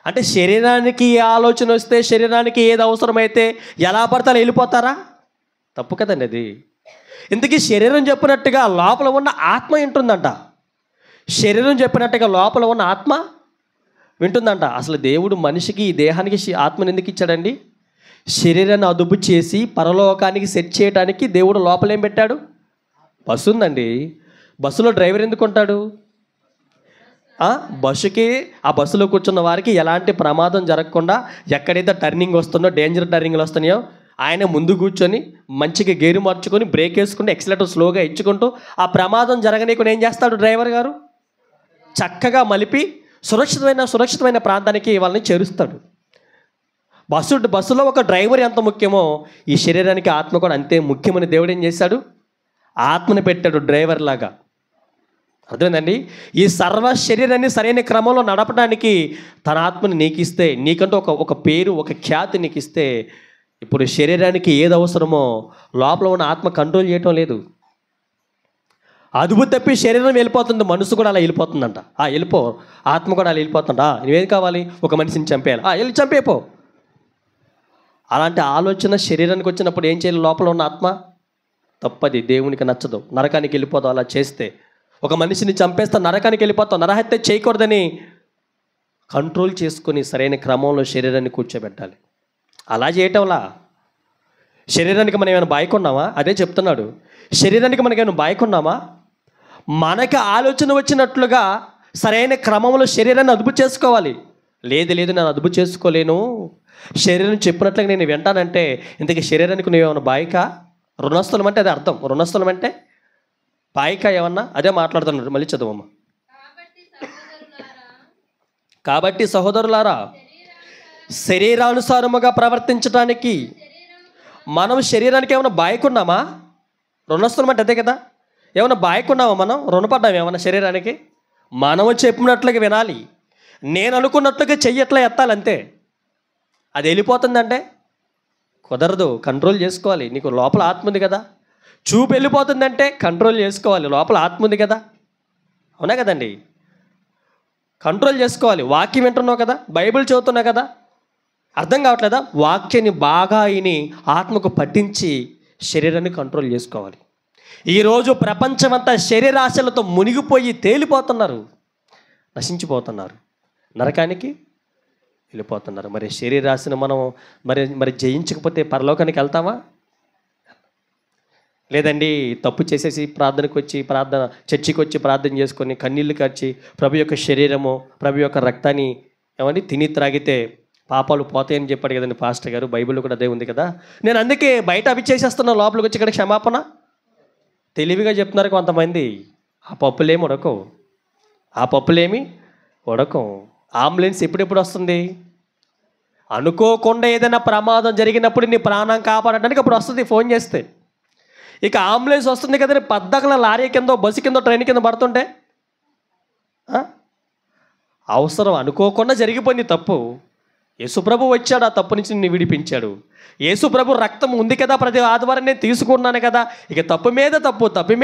అంటే శరీరానికి ఏ ఆలోచన వస్తే, శరీరానికి ఏది అవసరమైతే ఎలా పడతారో వెళ్ళిపోతారా? తప్పు కదండి అది. ఇంతకీ శరీరం చెప్పినట్టుగా లోపల ఉన్న ఆత్మ వింటుందంట. శరీరం చెప్పినట్టుగా లోపల ఉన్న ఆత్మ వింటుందంట. అసలు దేవుడు మనిషికి, ఈ దేహానికి ఆత్మని ఎందుకు ఇచ్చాడండి? శరీరాన్ని అదుపు చేసి పరలోకానికి సెట్ చేయడానికి దేవుడు లోపలేం పెట్టాడు? బస్సు ఉందండి. బస్సులో డ్రైవర్ ఎందుకు ఉంటాడు? బస్సుకి, ఆ బస్సులో కూర్చున్న వారికి ఎలాంటి ప్రమాదం జరగకుండా, ఎక్కడైతే టర్నింగ్ వస్తుందో, డేంజర్ టర్నింగ్లు వస్తున్నాయో ఆయన ముందు కూర్చొని మంచిగా గేరు మార్చుకొని బ్రేక్ వేసుకుంటూ ఎక్సిలేటర్ స్లోగా ఇచ్చుకుంటూ ఆ ప్రమాదం జరగనీయకుండా ఏం చేస్తాడు డ్రైవర్ గారు? చక్కగా మలిపి సురక్షితమైన ప్రాంతానికి వాళ్ళని చేరుస్తాడు. బస్సులో ఒక డ్రైవర్ ఎంత ముఖ్యమో ఈ శరీరానికి ఆత్మ కూడా అంతే ముఖ్యమని దేవుడు ఏం చేశాడు? ఆత్మని పెట్టాడు డ్రైవర్ లాగా. అర్థమైందండి? ఈ సర్వ శరీరాన్ని సరైన క్రమంలో నడపడానికి తన ఆత్మని నీకు ఇస్తే, నీకంటూ ఒక పేరు, ఒక ఖ్యాతి నీకు ఇస్తే, ఇప్పుడు శరీరానికి ఏది అవసరమో లోపల ఉన్న ఆత్మ కంట్రోల్ చేయటం లేదు. అదుపు తప్పి శరీరం వెళ్ళిపోతుంది, మనసు కూడా అలా వెళ్ళిపోతుందంట. వెళ్ళిపో, ఆత్మ కూడా అలా వెళ్ళిపోతుందా? నువ్వేం కావాలి? ఒక మనిషిని చంపేయాలి, వెళ్ళి చంపేపో. అలాంటి ఆలోచన శరీరానికి వచ్చినప్పుడు ఏం చేయాలి? లోపల ఉన్న ఆత్మ తప్పది, దేవునికి నచ్చదు, నరకానికి వెళ్ళిపోతావు అలా చేస్తే. ఒక మనిషిని చంపేస్తా నరకానికి వెళ్ళిపోతావు, నరహత్య చేయకూడదని కంట్రోల్ చేసుకొని సరైన క్రమంలో శరీరాన్ని కూర్చోబెట్టాలి. అలా చేయటంలా శరీరానికి మనం ఏమైనా బాయ్కున్నామా? అదే చెప్తున్నాడు, శరీరానికి మనకి ఏమైనా బాయ్కున్నామా? మనకి ఆలోచన వచ్చినట్లుగా సరైన క్రమంలో శరీరాన్ని అదుపు చేసుకోవాలి. లేదు నేను అదుపు చేసుకోలేను, శరీరం చెప్పినట్లుగా నేను వింటానంటే ఇంతకీ శరీరానికి నువ్వేమన్నా బాయిక? రుణస్థలం అంటే అదే అర్థం. రుణస్థలం అంటే బాయిక ఏమన్నా? అదే మాట్లాడుతున్నాడు. మళ్ళీ చదువమ్మా. కాబట్టి సహోదరులారా, శరీరానుసారముగా ప్రవర్తించడానికి మనం శరీరానికి ఏమైనా బాయ్కున్నామా? రుణస్థలం అంటే అదే కదా. ఏమైనా బాయ్కున్నామా? మనం రుణపడ్డాము ఏమన్నా శరీరానికి? మనము చెప్పినట్లుగా వినాలి, నేను అనుకున్నట్లుగా చెయ్యట్లా ఎత్తాలంతే. అది వెళ్ళిపోతుందంటే కుదరదు, కంట్రోల్ చేసుకోవాలి. నీకు లోపల ఆత్మ ఉంది కదా. చూపు వెళ్ళిపోతుందంటే కంట్రోల్ చేసుకోవాలి, లోపల ఆత్మ ఉంది కదా. అవునా కదండి? కంట్రోల్ చేసుకోవాలి. వాక్యం వింటున్నావు కదా, బైబిల్ చదువుతున్నావు కదా, అర్థం కావట్లేదా? వాక్యాన్ని బాగా విని ఆత్మకు పట్టించి శరీరాన్ని కంట్రోల్ చేసుకోవాలి. ఈరోజు ప్రపంచమంతా శరీరాశలతో మునిగిపోయి తేలిపోతున్నారు, నశించిపోతున్నారు, నరకానికి వెళ్ళిపోతున్నారు. మరి శరీరాశను మనం మరి జయించకపోతే పరలోకానికి వెళ్తామా? లేదండి, తప్పు చేసేసి చర్చికి వచ్చి ప్రార్థన చేసుకొని కన్నీళ్లు కార్చి ప్రభు యొక్క శరీరము, ప్రభు యొక్క రక్తాన్ని ఏమని తిని త్రాగితే పాపాలు పోతాయని చెప్పాడు కదండి పాస్టర్ గారు. బైబిల్లో కూడా అదే ఉంది కదా. నేను అందుకే బయట అవి చేసేస్తున్నా, లోపలికి వచ్చి ఇక్కడ క్షమాపణ తెలివిగా చెప్తున్నారు కొంతమంది. ఆ పప్పులేమి ఉడకం. అంబులెన్స్ ఎప్పుడెప్పుడు వస్తుంది? అనుకోకుండా ఏదైనా ప్రమాదం జరిగినప్పుడు నీ ప్రాణం కాపాడటానికి అప్పుడు వస్తుంది ఫోన్ చేస్తే. ఇక అంబులెన్స్ వస్తుంది కదండి, పద్దకల లారీ కిందో బస్సు కిందో ట్రైన్ కింద పడుతుంటే అవసరం అనుకోకుండా జరిగిపోయింది తప్పు. యేసుప్రభు వచ్చాడు, ఆ తప్పు నుంచి నిన్ను విడిపించాడు. యేసుప్రభు రక్తం ఉంది కదా, ప్రతి ఆదివారం నేను తీసుకున్నాను కదా. ఇక తప్పు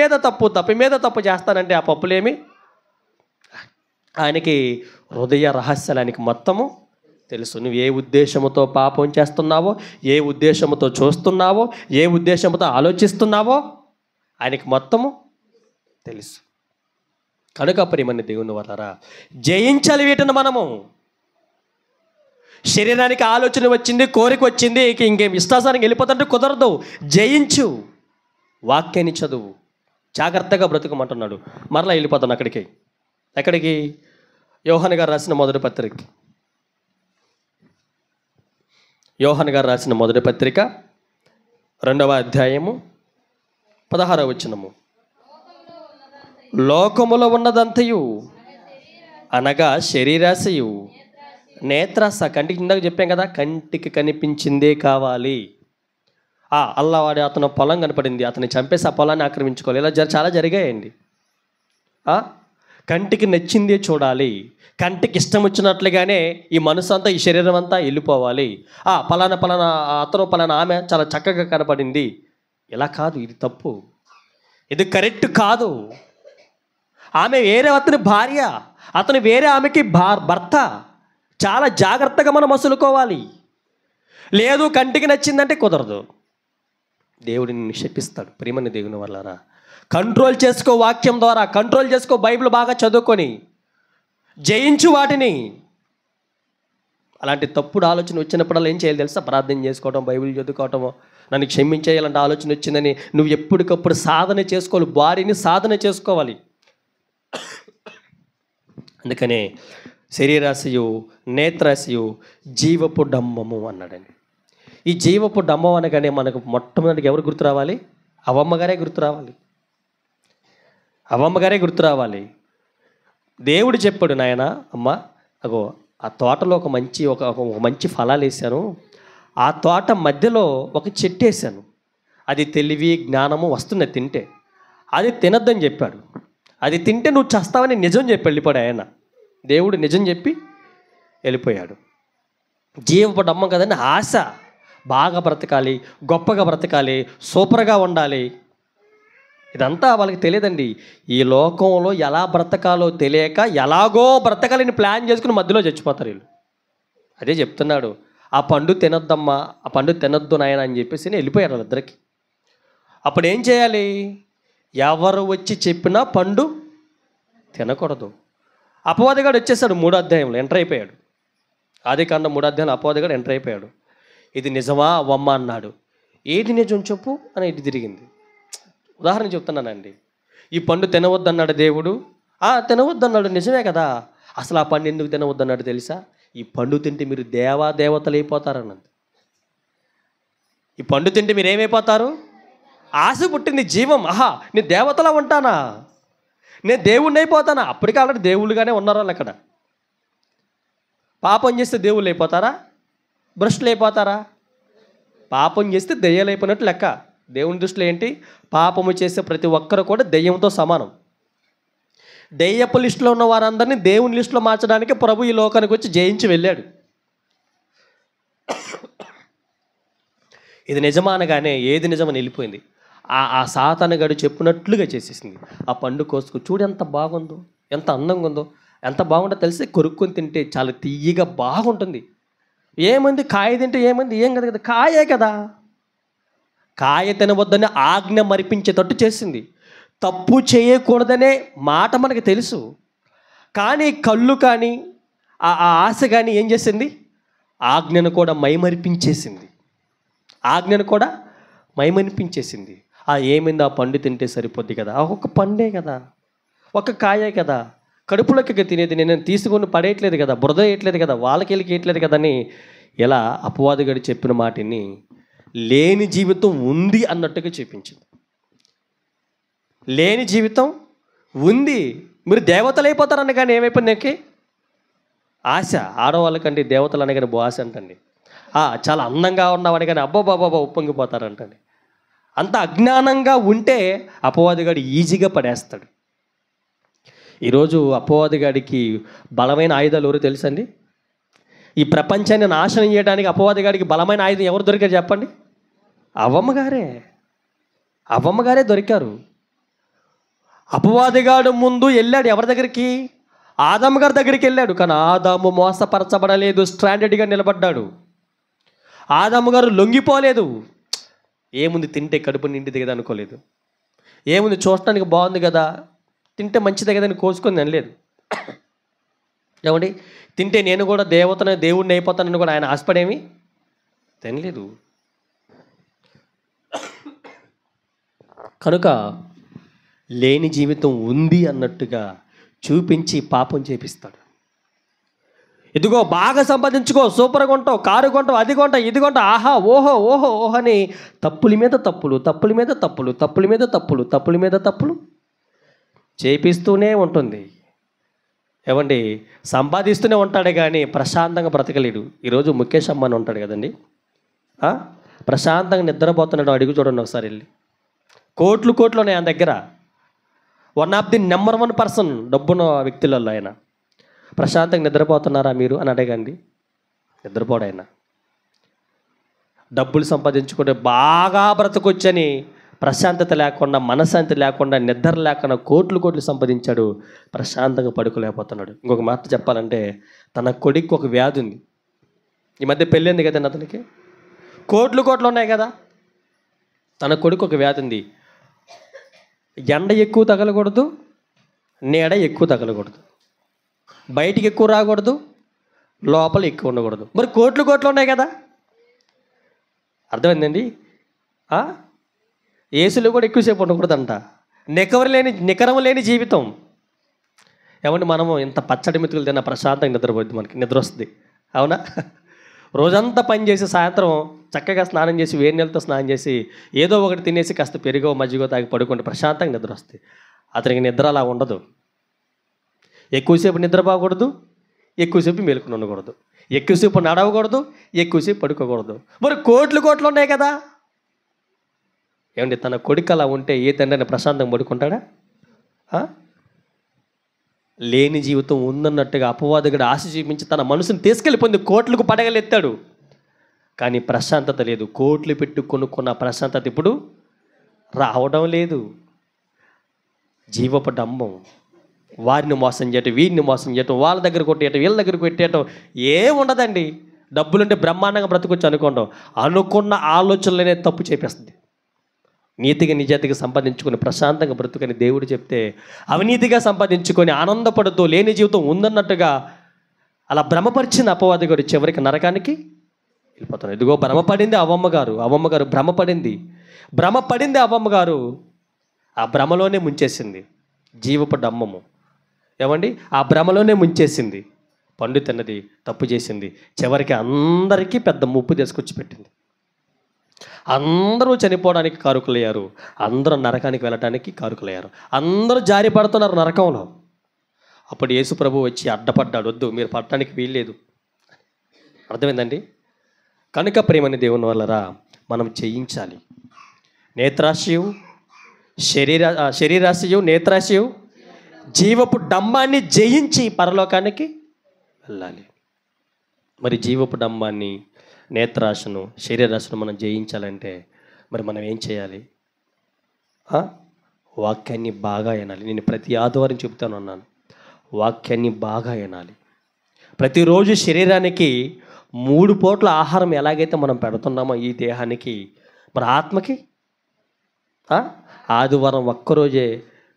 మీద తప్పు చేస్తానంటే ఆ పప్పులేమి? ఆయనకి హృదయ రహస్యాలు ఆయనకి మొత్తము తెలుసు. నువ్వు ఏ ఉద్దేశంతో పాపం చేస్తున్నావో, ఏ ఉద్దేశంతో చూస్తున్నావో, ఏ ఉద్దేశంతో ఆలోచిస్తున్నావో ఆయనకి మొత్తము తెలుసు. కనుక ప్రియమైన దేవుని వల్లరా, జయించాలి వీటిని మనము. శరీరానికి ఆలోచన వచ్చింది, కోరిక వచ్చింది, ఇంకేం ఇష్టాసానికి వెళ్ళిపోతుంటే కుదరదు. జయించు, వాక్యాన్ని చదువు, జాగ్రత్తగా బ్రతుకమంటున్నాడు. మరలా వెళ్ళిపోతాను ఎక్కడికి? యోహాను గారు రాసిన మొదటి పత్రిక, యోహాను గారు రాసిన మొదటి పత్రిక 2వ అధ్యాయము 16వ వచనము. లోకములో ఉన్నదంతయు అనగా శరీరాశయు, నేత్రాస, కంటికి ఇందాక చెప్పాం కదా, కంటికి కనిపించిందే కావాలి. అల్లవాడి అతను పొలం కనపడింది, అతన్ని చంపేసి ఆ పొలాన్ని ఆక్రమించుకోవాలి. ఇలా చాలా జరిగాయండి. కంటికి నచ్చిందే చూడాలి, కంటికి ఇష్టం వచ్చినట్లుగానే ఈ మనసు అంతా, ఈ శరీరం అంతా వెళ్ళిపోవాలి. పలానా అతను పలానా ఆమె చాలా చక్కగా కనపడింది, ఇలా కాదు, ఇది తప్పు, ఇది కరెక్ట్ కాదు. ఆమె వేరే అతని భార్య, అతను వేరే ఆమెకి భర్త. చాలా జాగ్రత్తగా మనం మసులుకోవాలి. లేదు కంటికి నచ్చిందంటే కుదరదు, దేవుడిని నిక్షేపిస్తాడు. ప్రియమైన దేవుని వల్లరా, కంట్రోల్ చేసుకో, వాక్యం ద్వారా కంట్రోల్ చేసుకో, బైబిల్ బాగా చదువుకొని జయించు వాటిని. అలాంటి తప్పుడు ఆలోచన వచ్చినప్పుడల్లా ఏం చేయాలి తెలుసా? ప్రార్థన చేసుకోవటం, బైబిల్ చదువుకోవటము, నన్ను క్షమించేయాలంటే ఆలోచన వచ్చిందని నువ్వు ఎప్పటికప్పుడు సాధన చేసుకోవాలి, బాడీని సాధన చేసుకోవాలి. అందుకనే శరీరాశయు, నేత్రాశయు, జీవపు డంబము అన్నాడండి. ఈ జీవపు డంబం అనగానే మనకు మొట్టమొదటిగా ఎవరు గుర్తు రావాలి? అవమ్మగారే గుర్తు రావాలి. దేవుడు చెప్పాడు, నాయన అమ్మ, అగో ఆ తోటలో ఒక మంచి ఫలాలు వేసాను, ఆ తోట మధ్యలో ఒక చెట్టు వేసాను, అది తెలివి జ్ఞానము వస్తున్నది, తింటే అది తినద్దని చెప్పాడు. అది తింటే నువ్వు చస్తావని నిజం చెప్పి వెళ్ళిపోయాడు ఆయన. దేవుడు నిజం చెప్పి వెళ్ళిపోయాడు. జీవపు డంబం కదండి, ఆశ. బాగా బ్రతకాలి, గొప్పగా బ్రతకాలి, సూపర్గా ఉండాలి. ఇదంతా వాళ్ళకి తెలియదండి. ఈ లోకంలో ఎలా బ్రతకాలో తెలియక ఎలాగో బ్రతకాలని ప్లాన్ చేసుకుని మధ్యలో చచ్చిపోతారు వీళ్ళు. అదే చెప్తున్నాడు, ఆ పండు తినొద్దమ్మా, ఆ పండు తినొద్దు నాయన అని చెప్పేసి వెళ్ళిపోయారు వాళ్ళిద్దరికి. అప్పుడు ఏం చేయాలి? ఎవరు వచ్చి చెప్పినా పండు తినకూడదు. అపవాదిగాడు వచ్చేసాడు 3వ అధ్యాయంలో ఎంటర్ అయిపోయాడు. ఆదికాండం 3వ అధ్యాయంలో అపవాదిగాడు ఎంటర్ అయిపోయాడు. ఇది నిజమా అవ్వమ్మ అన్నాడు. ఏది నిజం చెప్పు అని ఇటు తిరిగింది. ఉదాహరణ చెప్తున్నానండి. ఈ పండు తినవద్దన్నాడు దేవుడు. తినవద్దన్నాడు, నిజమే కదా. అసలు ఆ పండు ఎందుకు తినవద్దన్నాడు తెలుసా? ఈ పండు తింటే మీరు దేవతలు అయిపోతారన్నది. ఈ పండు తింటే మీరు ఏమైపోతారు? ఆశ పుట్టింది, జీవం. నేను దేవతలా ఉంటానా, నేను దేవుణ్ణి అయిపోతానా? అప్పటికే ఆల్రెడీ దేవుళ్ళుగానే ఉన్నారు వాళ్ళు అక్కడ. పాపం చేస్తే దేవుళ్ళు అయిపోతారా? భ్రష్టులు అయిపోతారా? పాపం చేస్తే దెయ్యాలు అయిపోయినట్టు లెక్క. దేవుని దృష్టిలో ఏంటి? పాపము చేసే ప్రతి ఒక్కరు కూడా దెయ్యంతో సమానం. దెయ్యపు లిస్టులో ఉన్న వారందరినీ దేవుని లిస్టులో మార్చడానికి ప్రభు ఈ లోకానికి వచ్చి జయించి వెళ్ళాడు. ఇది నిజమానగానే ఏది నిజమని వెళ్ళిపోయింది. ఆ సాతానుగాడు చెప్పినట్లుగా చేసేసింది. ఆ పండు కోసుకు చూడు ఎంత బాగుందో, ఎంత అందంగా ఉందో, ఎంత బాగుందో తెలిసి కొరుక్కొని తింటే చాలా తియ్యగా బాగుంటుంది. ఏమంది కాయ తింటే ఏమంది? ఏం కదా కదా, కాయే కదా. కాయ తినవద్దని ఆజ్ఞ మరిపించేటట్టు చేసింది. తప్పు చేయకూడదనే మాట మనకు తెలుసు, కానీ కళ్ళు కానీ ఆ ఆశ కానీ ఏం చేసింది? ఆజ్ఞను కూడా మైమరిపించేసింది. ఆజ్ఞను కూడా మైమరిపించేసింది. ఏమైంది? ఆ పండు తింటే సరిపోద్ది కదా, ఒక పండే కదా, ఒక కాయే కదా, కడుపులోకి తినేది, నేను తీసుకొని పడేయట్లేదు కదా, బురద వేయట్లేదు కదా, వాళ్ళకి వెళ్ళి వేయట్లేదు కదా అని ఇలా అపవాదిగాడు చెప్పిన మాటిని లేని జీవితం ఉంది అన్నట్టుగా చూపించింది. లేని జీవితం ఉంది, మీరు దేవతలు అయిపోతారని. కానీ ఏమైపోయింది? నాకు ఆశ. ఆడవాళ్ళకండి దేవతలు అనగానే ఆశ అంటండి. చాలా అందంగా ఉన్నామని కానీ అబ్బాబాబా ఉప్పొంగిపోతారంటండి. అంత అజ్ఞానంగా ఉంటే అపవాదిగాడు ఈజీగా పడేస్తాడు. ఈరోజు అపవాదిగాడికి బలమైన ఆయుధాలు ఎవరు తెలుసండి? ఈ ప్రపంచాన్ని నాశనం చేయడానికి అపవాదిగాడికి బలమైన ఆయుధం ఎవరు దొరికారు చెప్పండి? అవ్వమ్మగారే దొరికారు. అపవాదిగాడు ముందు వెళ్ళాడు ఎవరి దగ్గరికి? ఆదాము గారి దగ్గరికి వెళ్ళాడు. కానీ ఆదాము మోసపరచబడలేదు, స్టాండర్డ్గా నిలబడ్డాడు. ఆదాము గారు లొంగిపోలేదు. ఏముంది తింటే కడుపు నిండిది కదా అనుకోలేదు. ఏముంది చూడటానికి బాగుంది కదా, తింటే మంచిదే కదా అని కోసుకొని తినలేదు. ఏమండి? తింటే నేను కూడా దేవుడిని అయిపోతానని కూడా ఆయన ఆశపడేమి తినలేదు. కనుక లేని జీవితం ఉంది అన్నట్టుగా చూపించి పాపం చేపిస్తాడు. ఇదిగో బాగా సంపాదించుకో, సూపర్గా కొంటావు, కారు కొంటావు, అది కొంటావు, ఇది కొంటావు, ఆహా ఓహో ఓహో ఓహో అని తప్పుల మీద తప్పులు, తప్పుల మీద తప్పులు, తప్పుల మీద తప్పులు, తప్పుల మీద తప్పులు చేపిస్తూనే ఉంటుంది. ఏమండి? సంపాదిస్తూనే ఉంటాడే కానీ ప్రశాంతంగా బ్రతకలేడు. ఈరోజు ముఖేష్ అంబానీ ఉంటాడు కదండి, ప్రశాంతంగా నిద్రపోతున్నాడు. అడుగు చూడండి ఒకసారి వెళ్ళి. కోట్లు ఉన్నాయి ఆయన దగ్గర. One of the number 1 person డబ్బున్న వ్యక్తులలో ఆయన. ప్రశాంతంగా నిద్రపోతున్నారా మీరు అని అడగండి, నిద్రపోడు ఆయన. డబ్బులు సంపాదించుకుంటే బాగా బ్రతకొచ్చని ప్రశాంతత లేకుండా, మనశ్శాంతి లేకుండా, నిద్ర లేకుండా కోట్లు సంపాదించాడు, ప్రశాంతంగా పడుకోలేకపోతున్నాడు. ఇంకొక మాట చెప్పాలంటే తన కొడుకు ఒక వ్యాధి ఉంది. ఈ మధ్య పెళ్ళింది కదండి అతనికి, కోట్లు ఉన్నాయి కదా. తన కొడుకు ఒక వ్యాధి ఉంది. ఎండ ఎక్కువ తగలకూడదు, నీడ ఎక్కువ తగలకూడదు, బయటికి ఎక్కువ రాకూడదు, లోపల ఎక్కువ ఉండకూడదు. మరి కోట్లు ఉన్నాయి కదా, అర్థమైందండి? ఏసులో కూడా ఎక్కువసేపు ఉండకూడదంట. నికరం లేని జీవితం. ఏమంటే మనము ఇంత పచ్చడి మెతుకులు తిన్నా ప్రశాంతంగా నిద్రపోద్ది, మనకి నిద్ర వస్తుంది. అవునా? రోజంతా పని చేసి సాయంత్రం చక్కగా స్నానం చేసి వేడి నీళ్ళతో స్నానం చేసి ఏదో ఒకటి తినేసి కాస్త పెరుగో మజ్జిగో తాగి పడుకుంటే ప్రశాంతంగా నిద్ర వస్తుంది. అతనికి నిద్ర అలా ఉండదు. ఎక్కువసేపు నిద్రపోకూడదు, ఎక్కువసేపు మేలుకుని ఉండకూడదు, ఎక్కువసేపు నడవకూడదు, ఎక్కువసేపు పడుకోకూడదు. మరి కోట్లు ఉన్నాయి కదా. ఏమండి? తన కొడుకు అలా ఉంటే ఏ తండ్రి ప్రశాంతంగా పడుకుంటాడా? లేని జీవితం ఉందన్నట్టుగా అపవాదిగాడు ఆశ చూపించి తన మనసుని తీసుకెళ్ళిపోయింది. కోట్లకు పడగలెత్తాడు, కానీ ప్రశాంతత లేదు. కోట్లు పెట్టి కొనుక్కున్న ప్రశాంతత ఇప్పుడు రావడం లేదు. జీవపు డంబం, వారిని మోసం చేయటం, వీరిని మోసం చేయటం, వాళ్ళ దగ్గర కొట్టేయటం, వీళ్ళ దగ్గర కొట్టేయటం ఏం ఉండదండి. డబ్బులుంటే బ్రహ్మాండంగా బ్రతకొచ్చు అనుకోండి, అనుకున్న ఆలోచనలనే తప్పు చేపిస్తుంది. నీతిగా నిజాతిగా సంపాదించుకొని ప్రశాంతంగా బ్రతుకని దేవుడు చెప్తే అవినీతిగా సంపాదించుకొని ఆనందపడుతూ లేని జీవితం ఉందన్నట్టుగా అలా భ్రమపరిచిన అపవాది గారు చివరికి నరకానికి వెళ్ళిపోతారు. ఇదిగో భ్రమపడింది అవ్వమ్మగారు భ్రమపడింది అవ్వమ్మగారు. ఆ భ్రమలోనే ముంచేసింది జీవపు డమ్మము. ఏమండి, ఆ భ్రమలోనే ముంచేసింది. పండు తిన్నది, తప్పు చేసింది. చివరికి అందరికీ పెద్ద ముప్పు తీసుకొచ్చి పెట్టింది. అందరూ చనిపోవడానికి కారుకులయ్యారు, అందరూ నరకానికి వెళ్ళడానికి కారుకులయ్యారు, అందరూ జారి పడుతున్నారు నరకంలో. అప్పుడు యేసు ప్రభు వచ్చి అడ్డపడ్డాడు, వద్దు మీరు పడటానికి వీల్లేదు. అర్థమైందండి? కనుక ప్రేమని దేవుని వల్లరా మనం జయించాలి. నేత్రాశయు శరీరాశయు నేత్రాశయు జీవపు డంబాన్ని జయించి పరలోకానికి వెళ్ళాలి. మరి జీవపు డంబాన్ని, నేత్రాశను, శరీరాశను మనం జయించాలంటే మరి మనం ఏం చేయాలి? వాక్యాన్ని బాగా వినాలి. నేను ప్రతి ఆదివారం చెబుతాను అన్నాను, వాక్యాన్ని బాగా వినాలి. ప్రతిరోజు శరీరానికి 3 పూట్ల ఆహారం ఎలాగైతే మనం పెడుతున్నామో ఈ దేహానికి, మరి ఆత్మకి ఆదివారం ఒక్కరోజే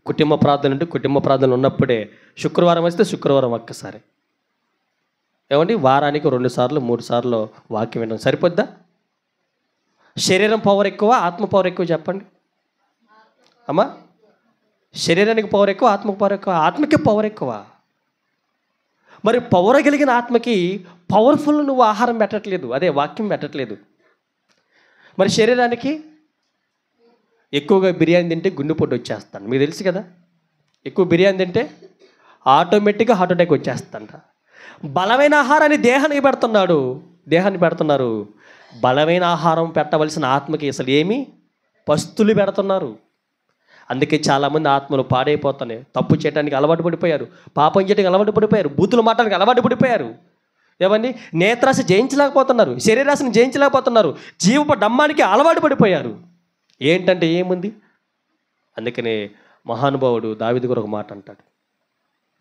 కుటుంబ ప్రార్థనలు ఉంటే కుటుంబ ప్రార్థనలు ఉన్నప్పుడే, శుక్రవారం వస్తే శుక్రవారం ఒక్కసారి, ఏమండి వారానికి 2 సార్లు 3 సార్లు వాక్యం వినడం సరిపోద్దా? శరీరం పవర్ ఎక్కువ, ఆత్మ పవర్ ఎక్కువ చెప్పండి అమ్మా. శరీరానికి పవర్ ఎక్కువ, ఆత్మకు పవర్ ఎక్కువ. ఆత్మకి పవర్ ఎక్కువ. మరి పవర్ కలిగిన ఆత్మకి పవర్ఫుల్ నువ్వు ఆహారం పెట్టట్లేదు, అదే వాక్యం పెట్టట్లేదు. మరి శరీరానికి ఎక్కువగా బిర్యానీ తింటే గుండెపోటు వచ్చేస్తాను, మీకు తెలుసు కదా. ఎక్కువ బిర్యానీ తింటే ఆటోమేటిక్గా హార్ట్ అటాక్ వచ్చేస్తాంట. బలమైన ఆహారాన్ని దేహాన్ని పెడుతున్నారు. బలమైన ఆహారం పెట్టవలసిన ఆత్మకి అసలు ఏమి పస్తులు పెడుతున్నారు. అందుకే చాలామంది ఆత్మలు పాడైపోతున్నాయి. తప్పు చేయడానికి అలవాటు పడిపోయారు, పాపం చేయడానికి అలవాటు పడిపోయారు, బూతులు మాట్లాడడానికి అలవాటు పడిపోయారు. ఏమండి, నేత్రాశ జయించలేకపోతున్నారు, శరీరాశని జయించలేకపోతున్నారు, జీవపు డమ్మానికి అలవాటు పడిపోయారు. ఏంటంటే ఏముంది? అందుకనే మహానుభావుడు దావీదు గారు ఒక మాట అంటాడు,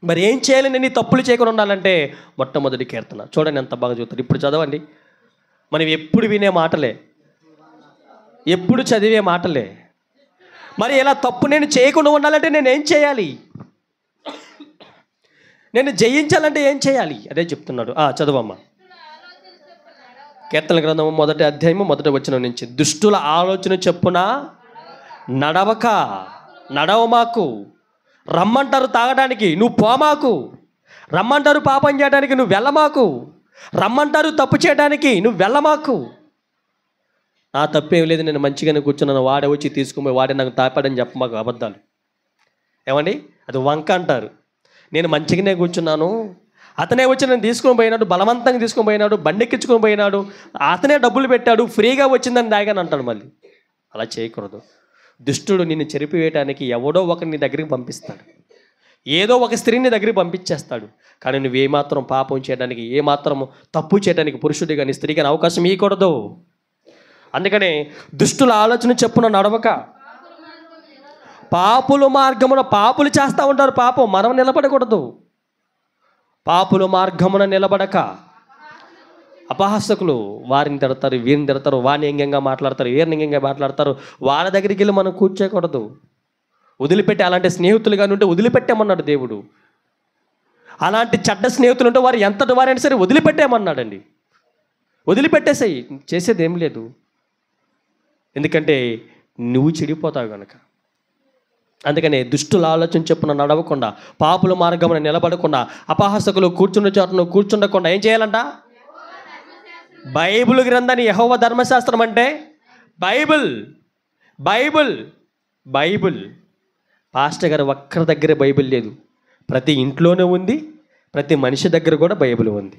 మరి ఏం చేయాలి నేను ఈ తప్పులు చేయకుండా ఉండాలంటే? మొట్టమొదటి కీర్తన చూడండి ఎంత బాగా చూస్తారు. ఇప్పుడు చదవండి. మనం ఎప్పుడు వినే మాటలే, ఎప్పుడు చదివే మాటలే. మరి ఇలా తప్పు నేను చేయకుండా ఉండాలంటే నేను ఏం చేయాలి? నేను జయించాలంటే ఏం చేయాలి? అదే చెప్తున్నాడు. చదువమ్మా. కీర్తన గ్రంథము 1వ అధ్యాయము 1వ వచనం నుంచి, దుష్టుల ఆలోచన చెప్పున నడవమాకు, రమ్మంటారు తాగడానికి నువ్వు పోమాకు, రమ్మంటారు పాపం చేయడానికి నువ్వు వెళ్ళమాకు, రమ్మంటారు తప్పు చేయడానికి నువ్వు వెళ్ళమాకు. నా తప్పేం లేదు, నేను మంచిగానే కూర్చున్నాను, వాడే వచ్చి తీసుకుపోయి వాడే నాకు తాపాడని చెప్పమాకు. అబద్ధాలు. ఏమండి, అది వంక అంటారు. నేను మంచిగానే కూర్చున్నాను, అతనే వచ్చి నేను తీసుకొని పోయినాడు, బలవంతంగా తీసుకొని పోయినాడు, బండెక్కించుకొని పోయినాడు, అతనే డబ్బులు పెట్టాడు, ఫ్రీగా వచ్చిందని దాగాని అంటాడు. మళ్ళీ అలా చేయకూడదు. దుష్టుడు నిన్ను చెరిపివేయటానికి ఎవడో ఒకరిని దగ్గరికి పంపిస్తాడు, ఏదో ఒక స్త్రీని దగ్గరికి పంపించేస్తాడు. కానీ నువ్వు ఏమాత్రం పాపం చేయడానికి, ఏమాత్రం తప్పు చేయడానికి పురుషుడి కానీ స్త్రీ కానీ అవకాశం ఇవ్వకూడదు. అందుకనే దుష్టుల ఆలోచన చెప్పున నడవక, పాపుల మార్గమున, పాపులు చేస్తూ ఉంటారు పాపం, మనం నిలబడకూడదు. పాపుల మార్గమున నిలబడక, అపహాసకులు వారిని తిడతారు, వీరిని తిడతారు, వారిని ఎంగంగా మాట్లాడతారు, వీరిని ఎంగంగా మాట్లాడతారు. వాళ్ళ దగ్గరికి వెళ్ళి మనం కూర్చోకూడదు. వదిలిపెట్టి, అలాంటి స్నేహితులు కానీ ఉంటే వదిలిపెట్టామన్నాడు దేవుడు. అలాంటి చెడ్డ స్నేహితులు ఉంటే వారు ఎంతటి వారైనా సరే వదిలిపెట్టామన్నాడండి. వదిలిపెట్టేసాయి, చేసేది ఏం లేదు. ఎందుకంటే నువ్వు చెడిపోతావు కనుక. అందుకనే దుష్టుల ఆలోచన చెప్పున నడవకుండా, పాపుల మార్గమున నిలబడకుండా, అపహాసకులు కూర్చున్న చోటను కూర్చుండకుండా ఏం చేయాలంట? బైబిల్ గ్రంథాన్ని, యెహోవా ధర్మశాస్త్రం అంటే బైబిల్. బైబిల్ బైబిల్ పాస్టర్ గారు ఒక్కరి దగ్గర బైబిల్ లేదు, ప్రతి ఇంట్లోనే ఉంది, ప్రతి మనిషి దగ్గర కూడా బైబిల్ ఉంది.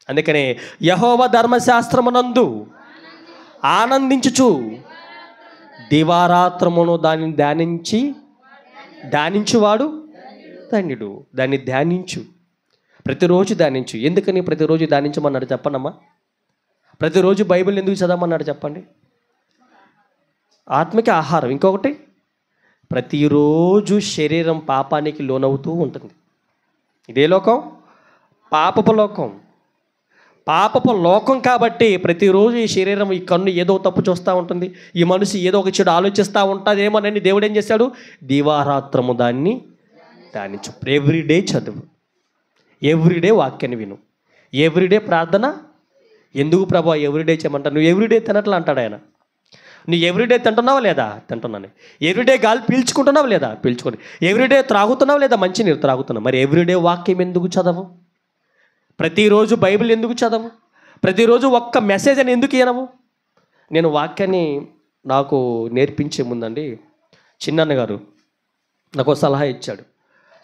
అందుకనే యెహోవా ధర్మశాస్త్రమునందు ఆనందించుచు దివారాత్రమును దానిని ధ్యానించువాడు ధన్యుడు. దాన్ని ధ్యానించు, ప్రతిరోజు ధ్యానించు. ఎందుకని ప్రతిరోజు ధ్యానించమన్నాడు చెప్పనమ్మా? ప్రతిరోజు బైబిల్ ఎందుకు చదవమన్నాడు చెప్పండి? ఆత్మకి ఆహారం. ఇంకొకటి, ప్రతిరోజు శరీరం పాపానికి లోనవుతూ ఉంటుంది. ఇదే లోకం, పాపపు లోకం. పాపపు లోకం కాబట్టి ప్రతిరోజు ఈ శరీరం, ఈ కన్ను ఏదో తప్పు చూస్తూ ఉంటుంది, ఈ మనసు ఏదో ఒక చెడు ఆలోచిస్తూ ఉంటుంది ఏమోనని దేవుడు ఏం చేశాడు? దివారాత్రము దాన్ని ధ్యానించు. ఎవ్రీడే చదువు, ఎవ్రీడే వాక్యాన్ని విను, ఎవ్రీడే ప్రార్థన. ఎందుకు ప్రభా ఎవ్రీడే చేయమంటావు? నువ్వు ఎవ్రీడే తినట్లా అంటాడు ఆయన. నువ్వు ఎవ్రీడే తింటున్నావా లేదా? తింటున్నాను. ఎవ్రీడే గాలి పీల్చుకుంటున్నావా లేదా? పీల్చుకోండి. ఎవ్రీడే త్రాగుతున్నావా లేదా? మంచి నీరు త్రాగుతున్నావు. మరి ఎవ్రీడే వాక్యం ఎందుకు చదవు? ప్రతిరోజు బైబిల్ ఎందుకు చదవు? ప్రతిరోజు ఒక్క మెసేజ్ అని ఎందుకు వినవు? నేను వాక్యాన్ని నాకు నేర్పించే ముందండి చిన్నన్నగారు నాకు సలహా ఇచ్చాడు.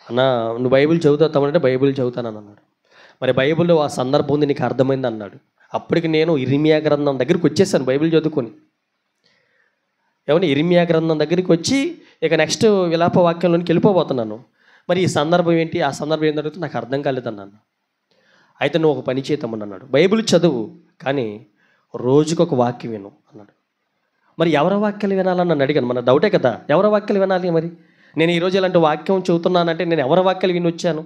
అన్న నువ్వు బైబిల్ చదువుతామంటే బైబిల్ చదువుతానని అన్నాడు. మరి బైబిల్లో ఆ సందర్భం ఉంది, నీకు అర్థమైంది అన్నాడు. అప్పటికి నేను ఇర్మియా గ్రంథం దగ్గరికి వచ్చేసాను బైబిల్ చదువుకొని. ఏమన్నా ఇర్మియా గ్రంథం దగ్గరికి వచ్చి ఇక నెక్స్ట్ విలాప వాక్యంలోనికి వెళ్ళిపోబోతున్నాను. మరి ఈ సందర్భం ఏంటి, ఆ సందర్భం ఏం జరుగుతుంది నాకు అర్థం కాలేదన్నాను. అయితే నువ్వు ఒక పని చేద్దామని అన్నాడు, బైబిల్ చదువు కానీ రోజుకొక వాక్యం విను అన్నాడు. మరి ఎవరి వాక్యాలు వినాలని నన్ను అడిగాను. మన డౌటే కదా, ఎవరి వాక్యాలు వినాలి? మరి నేను ఈరోజు ఇలాంటి వాక్యం చెబుతున్నానంటే నేను ఎవరి వాక్యాలు విని వచ్చాను?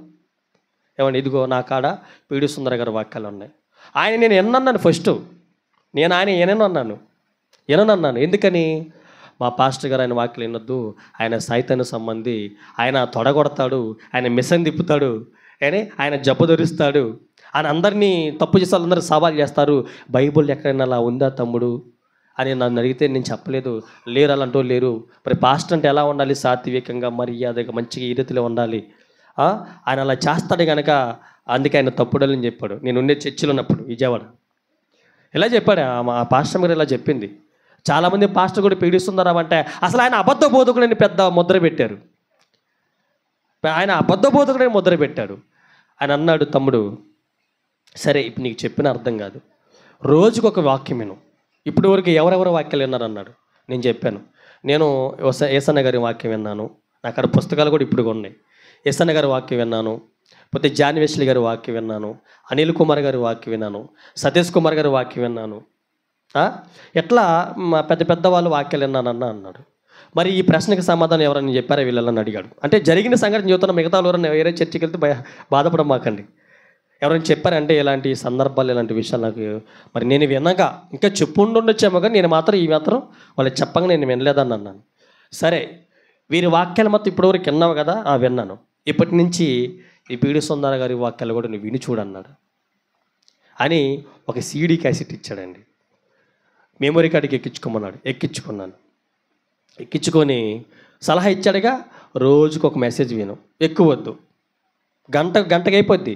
ఏమండి, ఇదిగో నా కాడ పీడి సుందర గారి వాక్యాలు ఉన్నాయి. ఆయన నేను ఎన్నన్నాను ఫస్ట్, నేను ఆయన ఏనన్నాను. ఎందుకని? మా పాస్టర్ గారు ఆయన వాక్యాలు వినొద్దు, ఆయన సైతాను సంబంధి, ఆయన తొడగొడతాడు, ఆయన మిషన్ తిప్పుతాడు, ఆయన జబ్బు ధరిస్తాడు, ఆయన అందరినీ తప్పు చేస్తే వాళ్ళందరూ సవాల్ చేస్తారు. బైబుల్ ఎక్కడైనా అలా ఉందా తమ్ముడు అని నన్ను అడిగితే నేను చెప్పలేదు. లేరు, అలాంటో లేరు. మరి పాస్టర్ అంటే ఎలా ఉండాలి? సాత్వికంగా, మర్యాదగా, మంచిగా ఈ రీతిలో ఉండాలి. ఆయన అలా చేస్తాడు కనుక అందుకే ఆయన తప్పుడని చెప్పాడు. నేను ఉండే చర్చిలో ఉన్నప్పుడు విజయవాడ ఇలా చెప్పాడు. మా పాస్టర్ గారు ఇలా చెప్పింది. చాలామంది పాస్టర్ కూడా పీడిస్తున్నారా అంటే అసలు ఆయన అబద్ధ బోధకుడని పెద్ద ముద్ర పెట్టారు. ఆయన అబద్ధ బోధకుడని ముద్ర పెట్టాడు. ఆయన అన్నాడు, తమ్ముడు సరే ఇప్పుడు నీకు చెప్పిన అర్థం కాదు, రోజుకొక వాక్యం విను. ఇప్పుడు వరకు ఎవరెవరు వాక్యాలు విన్నారు అన్నాడు. నేను చెప్పాను, నేను ఏసన్న గారి వాక్యం విన్నాను, నాకు అక్కడ పుస్తకాలు కూడా ఇప్పుడు ఉన్నాయి. ఏసన్న గారి వాక్యం విన్నాను, పోతే జాన్ వెస్లీ గారి వాక్యం విన్నాను, అనిల్ కుమార్ గారి వాక్యం విన్నాను, సతీష్ కుమార్ గారి వాక్యం విన్నాను. ఎట్లా మా పెద్ద పెద్ద వాళ్ళు వాక్యాలు విన్నానన్నా అన్నాడు. మరి ఈ ప్రశ్నకి సమాధానం ఎవరని చెప్పారా వీళ్ళని అడిగాడు. అంటే జరిగిన సంగతి చెబుతున్న, మిగతా ఎవరైనా వేరే చర్చికి వెళ్తే బాధపడమాకండి. ఎవరైనా చెప్పారంటే ఇలాంటి సందర్భాలు, ఇలాంటి విషయాలు నాకు మరి నేను వినగా ఇంకా చెప్పుండొచ్చేమో కానీ నేను మాత్రం ఈ మాత్రం వాళ్ళు చెప్పగా నేను వినలేదని అన్నాను. సరే వీరి వాక్యాలు మొత్తం ఇప్పటివరకు విన్నావు కదా? విన్నాను. ఇప్పటి నుంచి ఈ పీడి సుందర గారి వాక్యాలు కూడా నువ్వు విని చూడన్నాడు అని ఒక సీడీ క్యాసెట్ ఇచ్చాడండి. మెమొరీ కార్డుకి ఎక్కించుకోమన్నాడు. ఎక్కించుకొని సలహా ఇచ్చాడుగా, రోజుకు ఒక మెసేజ్ విను, ఎక్కువ వద్దు, గంటకి అయిపోద్ది.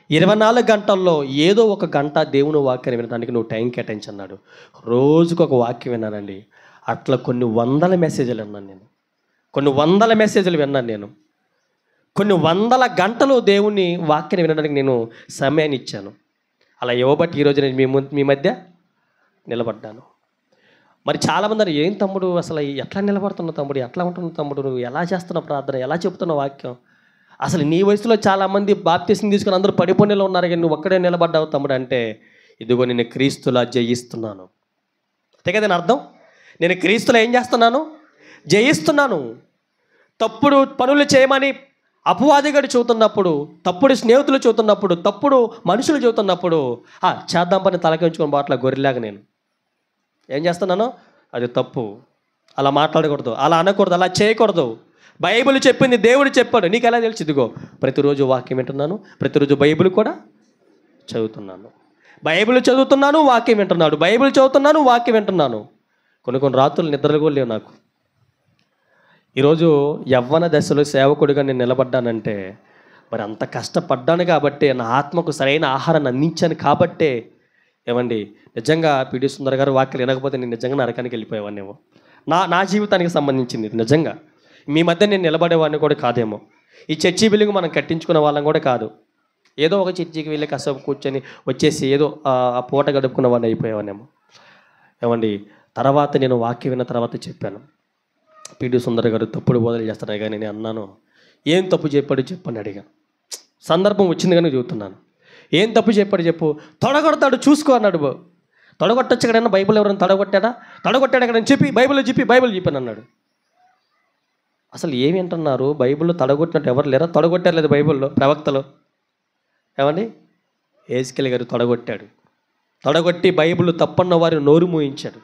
24 గంటల్లో ఏదో ఒక గంట దేవుని వాక్యాన్ని వినడానికి నువ్వు టైం కేటాయించన్నాడు. రోజుకు ఒక వాక్యం విన్నానండి. అట్లా కొన్ని వందల మెసేజ్లు విన్నాను నేను, కొన్ని వందల గంటలు దేవుని వాక్యాన్ని వినడానికి నేను సమయాన్ని ఇచ్చాను. అలా ఇవ్వబట్టి ఈరోజు నేను మీ మధ్య నిలబడ్డాను. మరి చాలామంది అన్నారు, ఏం తమ్ముడు అసలు ఎట్లా నిలబడుతున్నావు తమ్ముడు, ఎట్లా ఉంటున్నావు తమ్ముడు, నువ్వు ఎలా చేస్తున్నావు ప్రార్థన, ఎలా చెప్తున్నావు వాక్యం, అసలు నీ వయసులో చాలామంది బాప్తిసం తీసుకుని అందరూ పడిపోయినలో ఉన్నారు కానీ నువ్వు ఒక్కడే నిలబడ్డావు తమ్ముడు అంటే, ఇదిగో నేను క్రీస్తులా జయిస్తున్నాను. అంతే కదా అర్థం. నేను క్రీస్తులో ఏం చేస్తున్నాను? జయిస్తున్నాను. తప్పుడు పనులు చేయమని అపవాదిగాడు చెబుతున్నప్పుడు, తప్పుడు స్నేహితులు చెబుతున్నప్పుడు, తప్పుడు మనుషులు చెబుతున్నప్పుడు చేద్దాం పని తలకించుకొని బాట్ల గొర్రెలాగా నేను ఏం చేస్తున్నాను? అది తప్పు, అలా మాట్లాడకూడదు, అలా అనకూడదు, అలా చేయకూడదు. బైబిల్ చెప్పింది, దేవుడు చెప్పాడు. నీకు ఎలా తెలిసి? ఇదిగో ప్రతిరోజు వాక్యం వింటున్నాను, ప్రతిరోజు బైబిల్ కూడా చదువుతున్నాను. బైబిల్ చదువుతున్నాను, వాక్యం వింటున్నాడు, బైబిల్ చదువుతున్నాను, వాక్యం వింటున్నాను. కొన్ని రాత్రులు నిద్రలు కూడా లేవు నాకు. ఈరోజు యవ్వన దశలో సేవకుడిగా నేను నిలబడ్డానంటే మరి అంత కష్టపడ్డాను కాబట్టి, నా ఆత్మకు సరైన ఆహారాన్ని అందించాను కాబట్టే. ఏమండి, నిజంగా పీడి సుందర గారు వాక్యాలు వినకపోతే నేను నిజంగా నరకానికి వెళ్ళిపోయేవాడినేమో. నా జీవితానికి సంబంధించింది నిజంగా. మీ మధ్య నేను నిలబడేవాడిని కూడా కాదేమో. ఈ చర్చి బిల్డింగ్ మనం కట్టించుకునే వాళ్ళం కూడా కాదు. ఏదో ఒక చర్చికి వెళ్ళి కాసేపు కూర్చొని వచ్చేసి ఏదో ఆ పూట గడుపుకున్న వాడిని అయిపోయేవాడినేమో. ఏమండి, తర్వాత నేను వాక్యం విన్న తర్వాత చెప్పాను, పీడి సుందర గారు తప్పుడు బోధలు చేస్తారు కానీ నేను అన్నాను, ఏం తప్పు చెప్పని అడిగాను. సందర్భం వచ్చింది కానీ చెబుతున్నాను. ఏం తప్పు చెప్పు. తొడగొడతాడు చూసుకో అన్నాడు. తొడగొట్టచ్చు కదన్నా, బైబిల్ ఎవరైనా తొడగొట్టాడు ఎక్కడని చెప్పి బైబిల్ చెప్పాను అన్నాడు. అసలు ఏమి అంటున్నారు? బైబిల్లో తొడగొట్టినట్టు ఎవరు లేరా? తొడగొట్టారు లేదు బైబిల్లో ప్రవక్తలు. ఏమండి, ఏజ్కేల్ గారు తొడగొట్టాడు. తొడగొట్టి బైబిల్ తప్పన్న వారిని నోరు మూయించాడు,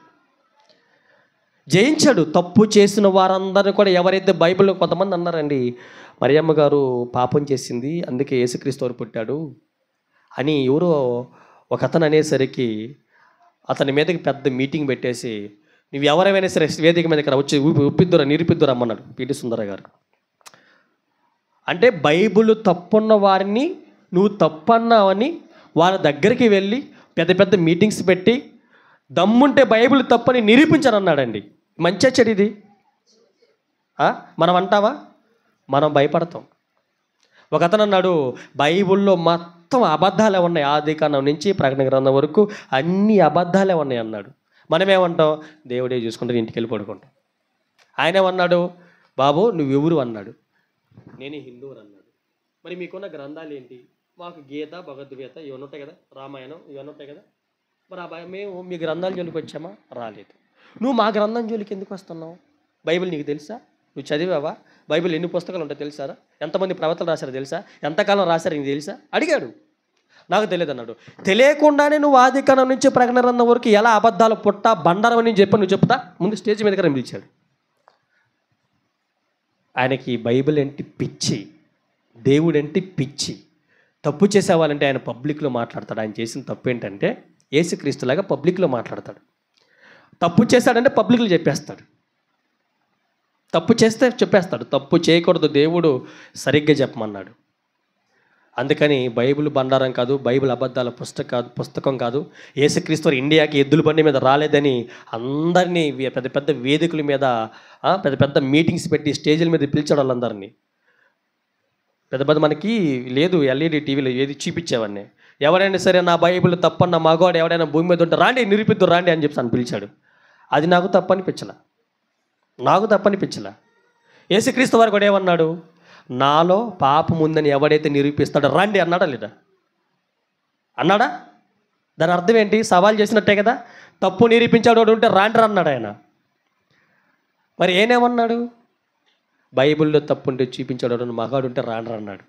జయించాడు. తప్పు చేసిన వారందరినీ కూడా, ఎవరైతే బైబిల్లో కొంతమంది అన్నారండి, మరియమ్మ గారు పాపం చేసింది అందుకే యేసుక్రీస్తు వారు పుట్టాడు అని ఎవరో ఒక అతను అనేసరికి అతని మీదకి పెద్ద మీటింగ్ పెట్టేసి, నువ్వు ఎవరైనా సరే వేదిక మీద ఇక్కడ వచ్చి నిరూపిద్దురా అమ్మన్నాడు పిటి సుందర గారు. అంటే బైబిల్ తప్పున్న వారిని నువ్వు తప్పన్నావని వాళ్ళ దగ్గరికి వెళ్ళి పెద్ద పెద్ద మీటింగ్స్ పెట్టి దమ్ముంటే బైబిల్ తప్పని నిరూపించనన్నాడండి. మంచి చెడు ఇది. మనం అంటావా? మనం భయపడతాం. ఒక అతను అన్నాడు, బైబిల్లో మొత్తం అబద్ధాలే ఉన్నాయి, ఆదికాండం నుంచి ప్రకటన గ్రంథం వరకు అన్ని అబద్ధాలే ఉన్నాయి అన్నాడు. మనమేమంటాం? దేవుడే చూసుకుంటే ఇంటికి వెళ్ళి పడుకుంటాం. ఆయనేమన్నాడు, బాబు నువ్వెవరు అన్నాడు. నేను హిందువుని అన్నాడు. మరి మీకున్న గ్రంథాలు ఏంటి? మాకు గీత, భగవద్గీత ఇవన్నీ ఉంటాయి కదా, రామాయణం ఇవన్నీ ఉంటాయి కదా. మరి మేము మీ గ్రంథాల జోలికి వచ్చామా? రాలేదు. నువ్వు మా గ్రంథం జోలికి ఎందుకు వస్తున్నావు? బైబిల్ నీకు తెలుసా? నువ్వు చదివావా? బైబిల్ ఎన్ని పుస్తకాలు ఉంటాయో తెలుసారా? ఎంతమంది ప్రవక్తలు రాశారో తెలుసా? ఎంతకాలం రాశారో నీకు తెలుసా? అడిగాడు. నాకు తెలియదు అన్నాడు. తెలియకుండానే నువ్వు ఆదికాండం నుంచి ప్రకటన గ్రంథం వరకు ఎలా అబద్ధాలు పుట్ట బండారం అని చెప్పి నువ్వు చెప్తా ముందు స్టేజ్ మీదకి పిలిచాడు. ఆయనకి బైబిల్ అంటే పిచ్చి, దేవుడు అంటే పిచ్చి. తప్పు చేసేవాళ్ళంటే ఆయన పబ్లిక్లో మాట్లాడతాడు. ఆయన చేసిన తప్పు ఏంటంటే యేసుక్రీస్తులాగా పబ్లిక్లో మాట్లాడతాడు. తప్పు చేశాడంటే పబ్లిక్లో చెప్పేస్తాడు. తప్పు చేస్తే చెప్పేస్తాడు. తప్పు చేయకూడదు, దేవుడు సరిగ్గా చెప్పమన్నాడు. అందుకని బైబిల్ బండారం కాదు, బైబిల్ అబద్ధాల పుస్తకం కాదు. యేసుక్రీస్తు ఇండియాకి ఎద్దుల బండి మీద రాలేదని అందరినీ పెద్ద పెద్ద వేదికల మీద పెద్ద పెద్ద మీటింగ్స్ పెట్టి స్టేజ్ల మీద పిలిచాడు వాళ్ళందరినీ. పెద్ద పెద్ద మనకి లేదు ఎల్ఈడి టీవీలో ఏది చూపించేవన్నీ. ఎవరైనా సరే నా బైబిల్ తప్పన్న మగవాడు ఎవడైనా భూమి మీద ఉంటే రాండి నిరూపిద్దు రాండి అని చెప్పి అని పిలిచాడు. అది నాకు తప్పనిపించలా. యేసుక్రీస్తు వారు కూడా ఏమన్నాడు? నాలో పాపం ఉందని ఎవడైతే నిరూపిస్తాడో రండి అన్నాడా లేదా? అన్నాడా? దాని అర్థం ఏంటి? సవాల్ చేసినట్టే కదా. తప్పు నిరూపించాడు ఉంటే రాండి అన్నాడు ఆయన. మరి ఏమన్నాడు? బైబిల్లో తప్పు ఉంటే చూపించాడు మగాడు ఉంటే రాండ్ర అన్నాడు.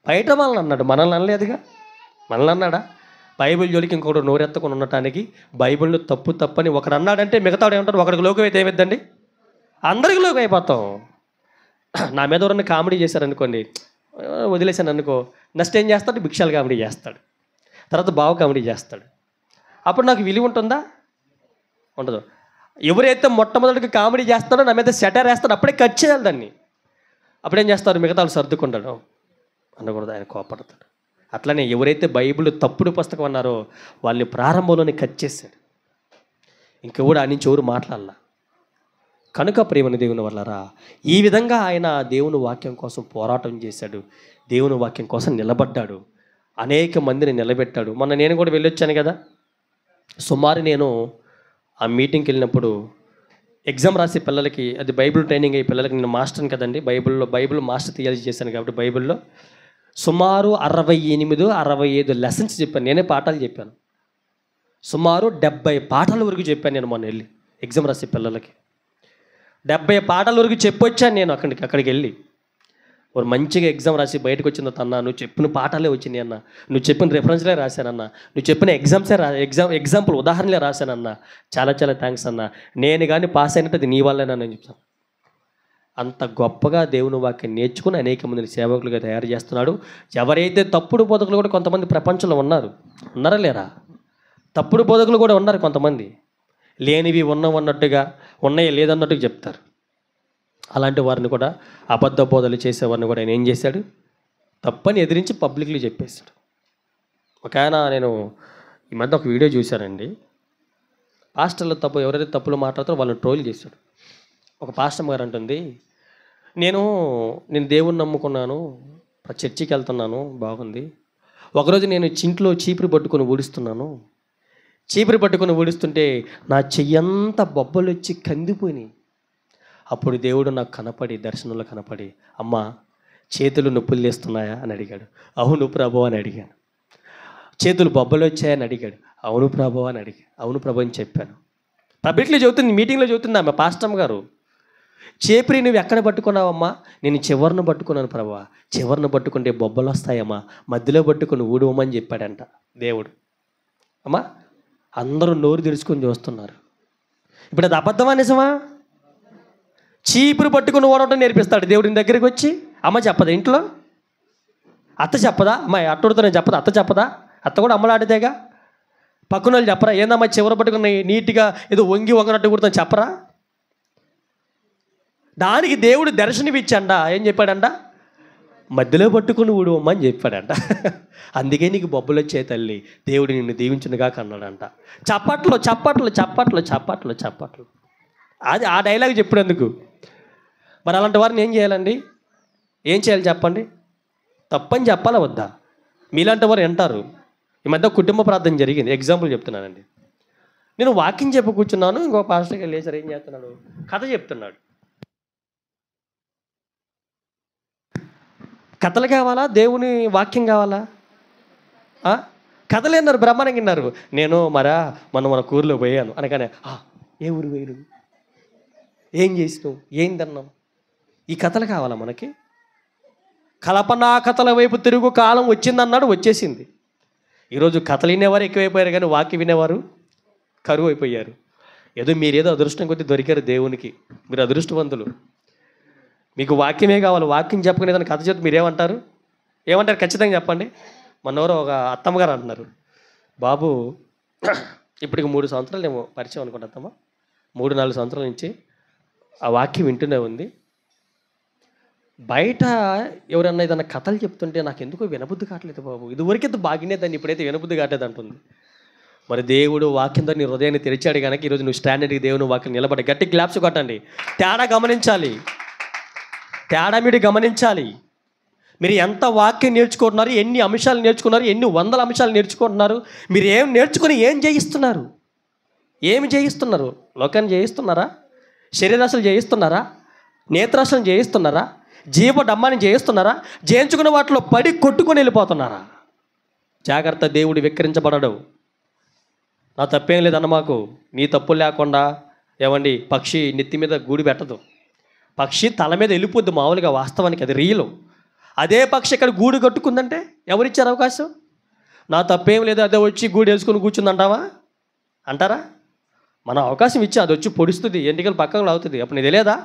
బయట మనల్ని అన్నాడు, మనల్ని అనలేదుగా. మనల్ని అన్నాడా? బైబిల్ జోలికి ఇంకొకటి నోరెత్తకొని ఉండటానికి బైబిల్లో తప్పని ఒకడు అన్నాడంటే మిగతాడు ఏమంటారు? ఒకడికి లోకం అయితే ఏమిద్దండి? అందరికి లోకం అయిపోతాం. నా మీద ఎవరన్నా కామెడీ చేశారనుకోండి, వదిలేశాను అనుకో, నెక్స్ట్ ఏం చేస్తాడు? భిక్షాలు కామెడీ చేస్తాడు, తర్వాత బావ కామెడీ చేస్తాడు. అప్పుడు నాకు విలువ ఉంటుందా? ఉండదు. ఎవరైతే మొట్టమొదటికి కామెడీ చేస్తాడో నా మీద సెటర్ వేస్తాడో అప్పుడే కట్ చేయాలి దాన్ని. అప్పుడేం చేస్తారు? మిగతాలు సర్దుకుంటాడు అనకూడదు, ఆయన కోపడతాడు. అట్లనే ఎవరైతే బైబిల్ తప్పుడు పుస్తకం అన్నారో వాళ్ళని ప్రారంభంలోనే కట్ చేశాడు. ఇంకెవడు ఆ నుంచి ఎవరు మాట్లాడాల. కనుక ప్రేమని దేవుని వల్లరా, ఈ విధంగా ఆయన దేవుని వాక్యం కోసం పోరాటం చేశాడు, దేవుని వాక్యం కోసం నిలబడ్డాడు, అనేక మందిని నిలబెట్టాడు. మొన్న నేను కూడా వెళ్ళొచ్చాను కదా. సుమారు నేను ఆ మీటింగ్కి వెళ్ళినప్పుడు ఎగ్జామ్ రాసే పిల్లలకి, అది బైబిల్ ట్రైనింగ్ అయ్యే పిల్లలకి, నేను మాస్టర్ని కదండి, బైబిల్ మాస్టర్ థియాలజీ చేశాను కాబట్టి బైబిల్లో సుమారు 68-65 లెసన్స్ చెప్పాను. నేనే పాఠాలు చెప్పాను. సుమారు 70 పాఠాల వరకు చెప్పాను నేను మొన్న వెళ్ళి ఎగ్జామ్ రాసే పిల్లలకి. 70 పాఠాల వరకు చెప్పొచ్చాను నేను అక్కడికి వెళ్ళి. ఒక మంచిగా ఎగ్జామ్ రాసి బయటకు వచ్చిన అన్న, నువ్వు చెప్పిన పాఠాలే వచ్చినాయి అన్న, నువ్వు చెప్పిన రెఫరెన్స్లే రాశానన్న, నువ్వు చెప్పిన ఎగ్జాంపుల్ ఉదాహరణలే రాశానన్న, చాలా థ్యాంక్స్ అన్న, నేను కానీ పాస్ అయినట్టు అది నీ వల్లేనని చెప్తాను. అంత గొప్పగా దేవుని వాక్యం నేర్చుకుని అనేక మందిని సేవకులుగా తయారు చేస్తున్నాడు. ఎవరైతే తప్పుడు బోధకులు కూడా కొంతమంది ప్రపంచంలో ఉన్నారా లేరా? తప్పుడు బోధకులు కూడా ఉన్నారు కొంతమంది. లేనివి ఉన్నవన్నట్టుగా, ఉన్నాయి లేదన్నట్టుగా చెప్తారు. అలాంటి వారిని కూడా, అబద్ధ బోధలు చేసేవారిని కూడా ఆయన ఏం చేశాడు? తప్పని ఎదిరించి పబ్లిక్లీ చెప్పేశాడు. ఒక ఆయన, నేను ఈ మధ్య ఒక వీడియో చూశానండి. పాస్టర్లు ఎవరైతే తప్పులు మాట్లాడతారో వాళ్ళని ట్రోల్ చేశాడు. ఒక పాస్టర్ గారు అంటుంది, నేను దేవుణ్ణి నమ్ముకున్నాను, చర్చికి వెళ్తున్నాను, బాగుంది. ఒకరోజు నేను చింట్లో చీపురు పట్టుకొని ఊడుస్తుంటే నా చెయ్యంతా బొబ్బలు వచ్చి కందిపోయినాయి. అప్పుడు దేవుడు నాకు దర్శనంలో కనపడి, అమ్మా చేతులు నొప్పులు లేస్తున్నాయా అని అడిగాడు. అవును ప్రభు అని అడిగాను. చేతులు బొబ్బలు వచ్చాయని అడిగాడు. అవును ప్రభు అని అడిగాను. అవును ప్రభు అని చెప్పాను. పబ్లిక్లో చెబుతుంది, మీటింగ్లో చెబుతుంది ఆమె పాస్టమ్ గారు. చేపురి నువ్వు ఎక్కడ పట్టుకున్నావమ్మా? నేను చివరిని పట్టుకున్నాను ప్రభా. చివరిని పట్టుకుంటే బొబ్బలు వస్తాయమ్మా, మధ్యలో పట్టుకుని ఊడవమని చెప్పాడంట దేవుడు. అమ్మా అందరూ నోరు తెరుచుకొని చూస్తున్నారు. ఇప్పుడు అది అబద్ధమా నిజమా? చీపురు పట్టుకుని ఓడటం నేర్పిస్తాడు దేవుడిని దగ్గరికి వచ్చి. అమ్మ చెప్పదా ఇంట్లో? అత్త చెప్పదా? అమ్మ అట్టడితో నేను చెప్పదా? అత్త చెప్పదా? అత్త కూడా అమ్మలాడితేగా. పక్కన వాళ్ళు చెప్పరా? ఏందమ్మా చివర పట్టుకుని నీట్గా ఏదో వంగినట్టు కుడుతాను చెప్పరా? దానికి దేవుడు దర్శనం ఇచ్చండ. ఏం చెప్పాడంట? మధ్యలో పట్టుకుని ఊడవమ్మ అని చెప్పాడంట. అందుకే నీకు బొబ్బలు వచ్చే తల్లి, దేవుడు నిన్ను దీవించునుగా కన్నాడంట. చప్పట్లు చప్పట్లు చప్పట్లు చప్పట్లు చప్పట్లు. అది ఆ డైలాగ్ చెప్పినందుకు. మరి అలాంటి వారిని ఏం చేయాలండి? ఏం చేయాలి చెప్పండి? తప్పని చెప్పాలా వద్దా? మీలాంటి వారు వింటారు. ఈ మధ్య కుటుంబ ప్రార్థన జరిగింది, ఎగ్జాంపుల్ చెప్తున్నానండి. నేను వాకింగ్ చెప్పి కూర్చున్నాను, ఇంకో పాస్టర్కి వెళ్ళేసారు. ఏం చేస్తున్నాడు? కథ చెప్తున్నాడు. కథలు కావాలా దేవుని వాక్యం కావాలా? కథలు విన్నారు, బ్రహ్మాండంగా విన్నారు. నేను మన ఊరిలో పోయాను అనగానే ఏ ఊరు పోయారు, ఏం చేసినావు, ఏం తిన్నావు? ఈ కథలు కావాలా మనకి? కల్పనా కథల వైపు తిరుగు కాలం వచ్చిందన్నాడు, వచ్చేసింది. ఈరోజు కథలు వినేవారు ఎక్కువైపోయారు, కానీ వాక్యం వినేవారు కరువు అయిపోయారు. మీరేదో అదృష్టం కొద్దీ దొరికారు దేవునికి, మీరు అదృష్టవంతులు. మీకు వాక్యమే కావాలి. వాక్యం చెప్పకునే ఏదైనా కథ చెప్తే మీరేమంటారు? ఏమంటారు ఖచ్చితంగా చెప్పండి. మొన్నెవరో ఒక అత్తమ్మగారు అంటున్నారు, బాబు ఇప్పటికి 3 సంవత్సరాలు ఏమో పరిచయం అనుకుంటా అత్తమ్మ, 3-4 సంవత్సరాల నుంచి ఆ వాక్యం వింటూనే ఉంది. బయట ఎవరన్నా ఏదన్నా కథలు చెప్తుంటే నాకు ఎందుకో వినబుద్ధి కావట్లేదు బాబు. ఇదివరకైతే బాగానే దాన్ని, ఇప్పుడైతే వినబుద్ధి కావట్లేదు అంటుంది. మరి దేవుడు వాక్యం ద్వారా నీ హృదయాన్ని తెరిచాడు కనుక ఈరోజు నువ్వు స్టాండర్డ్కి దేవుని వాక్యం నిలబడి గట్టి క్లాప్స్ కొట్టండి. తేడా గమనించాలి, తేడా మీరు గమనించాలి. మీరు ఎంత వాక్యం నేర్చుకుంటున్నారు, ఎన్ని అంశాలు నేర్చుకున్నారు, ఎన్ని వందల అంశాలు నేర్చుకుంటున్నారు, మీరు ఏం నేర్చుకుని ఏం జయిస్తున్నారు? ఏమి జయిస్తున్నారు? లోకాన్ని జయిస్తున్నారా? శరీరాశలు జయిస్తున్నారా? నేత్రాశలు జయిస్తున్నారా? జీవ డమ్మాన్ని జయిస్తున్నారా? జయించుకున్న వాటిలో పడి కొట్టుకొని వెళ్ళిపోతున్నారా? జాగ్రత్త, దేవుడు విక్రించబడడు. నా తప్పేం లేదన్న మాకు, నీ తప్పు లేకుండా ఏమండి పక్షి నెత్తి మీద గూడు పెట్టదు. పక్షి తల మీద వెళ్ళిపోద్ది మామూలుగా, వాస్తవానికి అది రియలు. అదే పక్షి ఇక్కడ గూడు కట్టుకుందంటే ఎవరిచ్చారు అవకాశం? నా తప్పేం లేదు, అదే వచ్చి గూడు వేసుకొని కూర్చుందంటావా? అంటారా? మన అవకాశం ఇచ్చి అది వచ్చి పొడుస్తుంది, ఎంటికలు పక్కకు లాగుతుంది. అప్పుడు నీకు తెలియదా?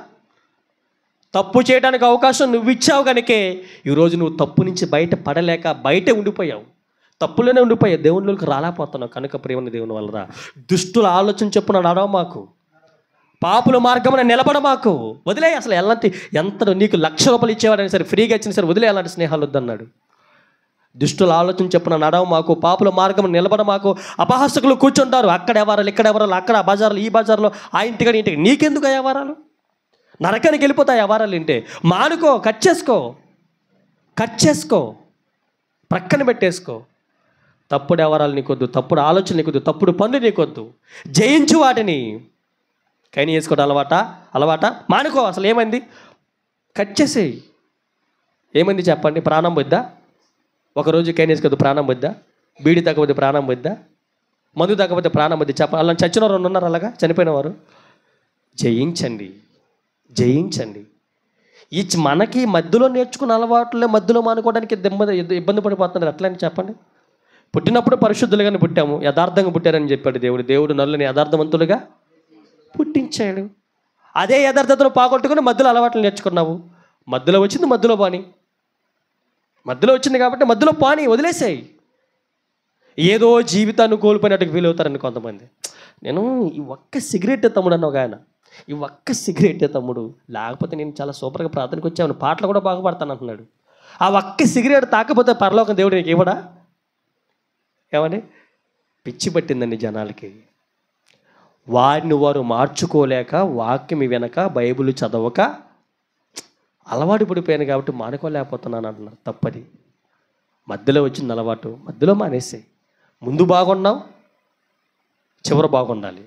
తప్పు చేయడానికి అవకాశం నువ్వు ఇచ్చావు కనుకే ఈరోజు నువ్వు తప్పు నుంచి బయట పడలేక బయటే ఉండిపోయావు, తప్పులోనే ఉండిపోయావు, దేవునిలోకి రాలేకపోతున్నావు. కనుక ప్రేమని దేవుని వల్లరా దుష్టుల ఆలోచన చెప్పున నడవ మాకు, పాపుల మార్గమున నిలబడ మాకు. వదిలే అసలు ఎలాంటి ఎంత నీకు ₹1,00,000 ఇచ్చేవాడని సరే, ఫ్రీగా ఇచ్చిన సరే వదిలే అలాంటి స్నేహాలు వద్దన్నాడు. దుష్టుల ఆలోచన చెప్పున నడవ మాకు, పాపుల మార్గం నిలబడ మాకు. అపహాసకులు కూర్చుంటారు, అక్కడ ఎవరాలు ఇక్కడ ఎవరాలు, అక్కడ ఆ బజార్లు ఈ బజార్లో, ఆ ఇంటికి ఇంటికి. నీకెందుకు ఆ వ్యవహారాలు? నరకానికి వెళ్ళిపోతాయి వ్యవహారాలు ఇంటే. మానుకో, కట్ చేసుకో, ప్రక్కన పెట్టేసుకో. తప్పుడు వ్యవహారాలు నీకొద్దు, తప్పుడు ఆలోచన నీకొద్దు, తప్పుడు పనులు నీకొద్దు. జయించు వాటిని. కైని చేసుకోవడం అలవాట మానుకో. అసలు ఏమైంది? కట్ చేసేయి. ఏమైంది చెప్పండి? ప్రాణం వద్దా? ఒకరోజు కైని వేసుకోద్దు, ప్రాణం వద్దా? బీడి తగ్గపోతే ప్రాణం వద్దా? మందు తగ్గపోతే ప్రాణం వద్ద? చెప్పండి. అలా చచ్చిన వారు ఉన్నారు, అలాగా చనిపోయిన వారు. జయించండి. ఈ మనకి మధ్యలో నేర్చుకున్న అలవాట్లే మధ్యలో మానుకోవడానికి ఇబ్బంది పడిపోతున్నారు. ఎట్లా అని చెప్పండి? పుట్టినప్పుడు పరిశుద్ధులుగానే పుట్టాము, యథార్థంగా పుట్టారని చెప్పాడు దేవుడు. దేవుడు నల్లని యథార్థవంతులుగా పుట్టించాడు. అదే యథార్థతను పోగొట్టుకుని మధ్యలో అలవాట్లు నేర్చుకున్నావు. మధ్యలో వచ్చింది మధ్యలో పాని, మధ్యలో వచ్చింది కాబట్టి మధ్యలో పాని వదిలేసాయి. ఏదో జీవితాన్ని కోల్పోయినట్టుకు ఫీల్ అవుతారని కొంతమంది. నేను ఈ ఒక్క సిగరెట్ తమ్ముడు అన్న ఒక ఆయన, ఈ ఒక్క సిగరెట్ తమ్ముడు లేకపోతే నేను చాలా సూపర్గా ప్రార్థనకు వచ్చాను, పాటలు కూడా బాగుపడతాను అంటున్నాడు. ఆ ఒక్క సిగరెట్ తాకపోతే పరలోకం దేవుడు నీకు ఇవ్వడా? ఏమని పిచ్చి పట్టిందండి జనాలకి. వారిని వారు మార్చుకోలేక, వాక్యం వెనక, బైబిల్ చదవక అలవాటు పడిపోయాను కాబట్టి మానుకోలేకపోతున్నాను అంటున్నారు. తప్పది. మధ్యలో వచ్చింది అలవాటు, మధ్యలో మానేసాయి. ముందు బాగున్నావు, చివర బాగుండాలి.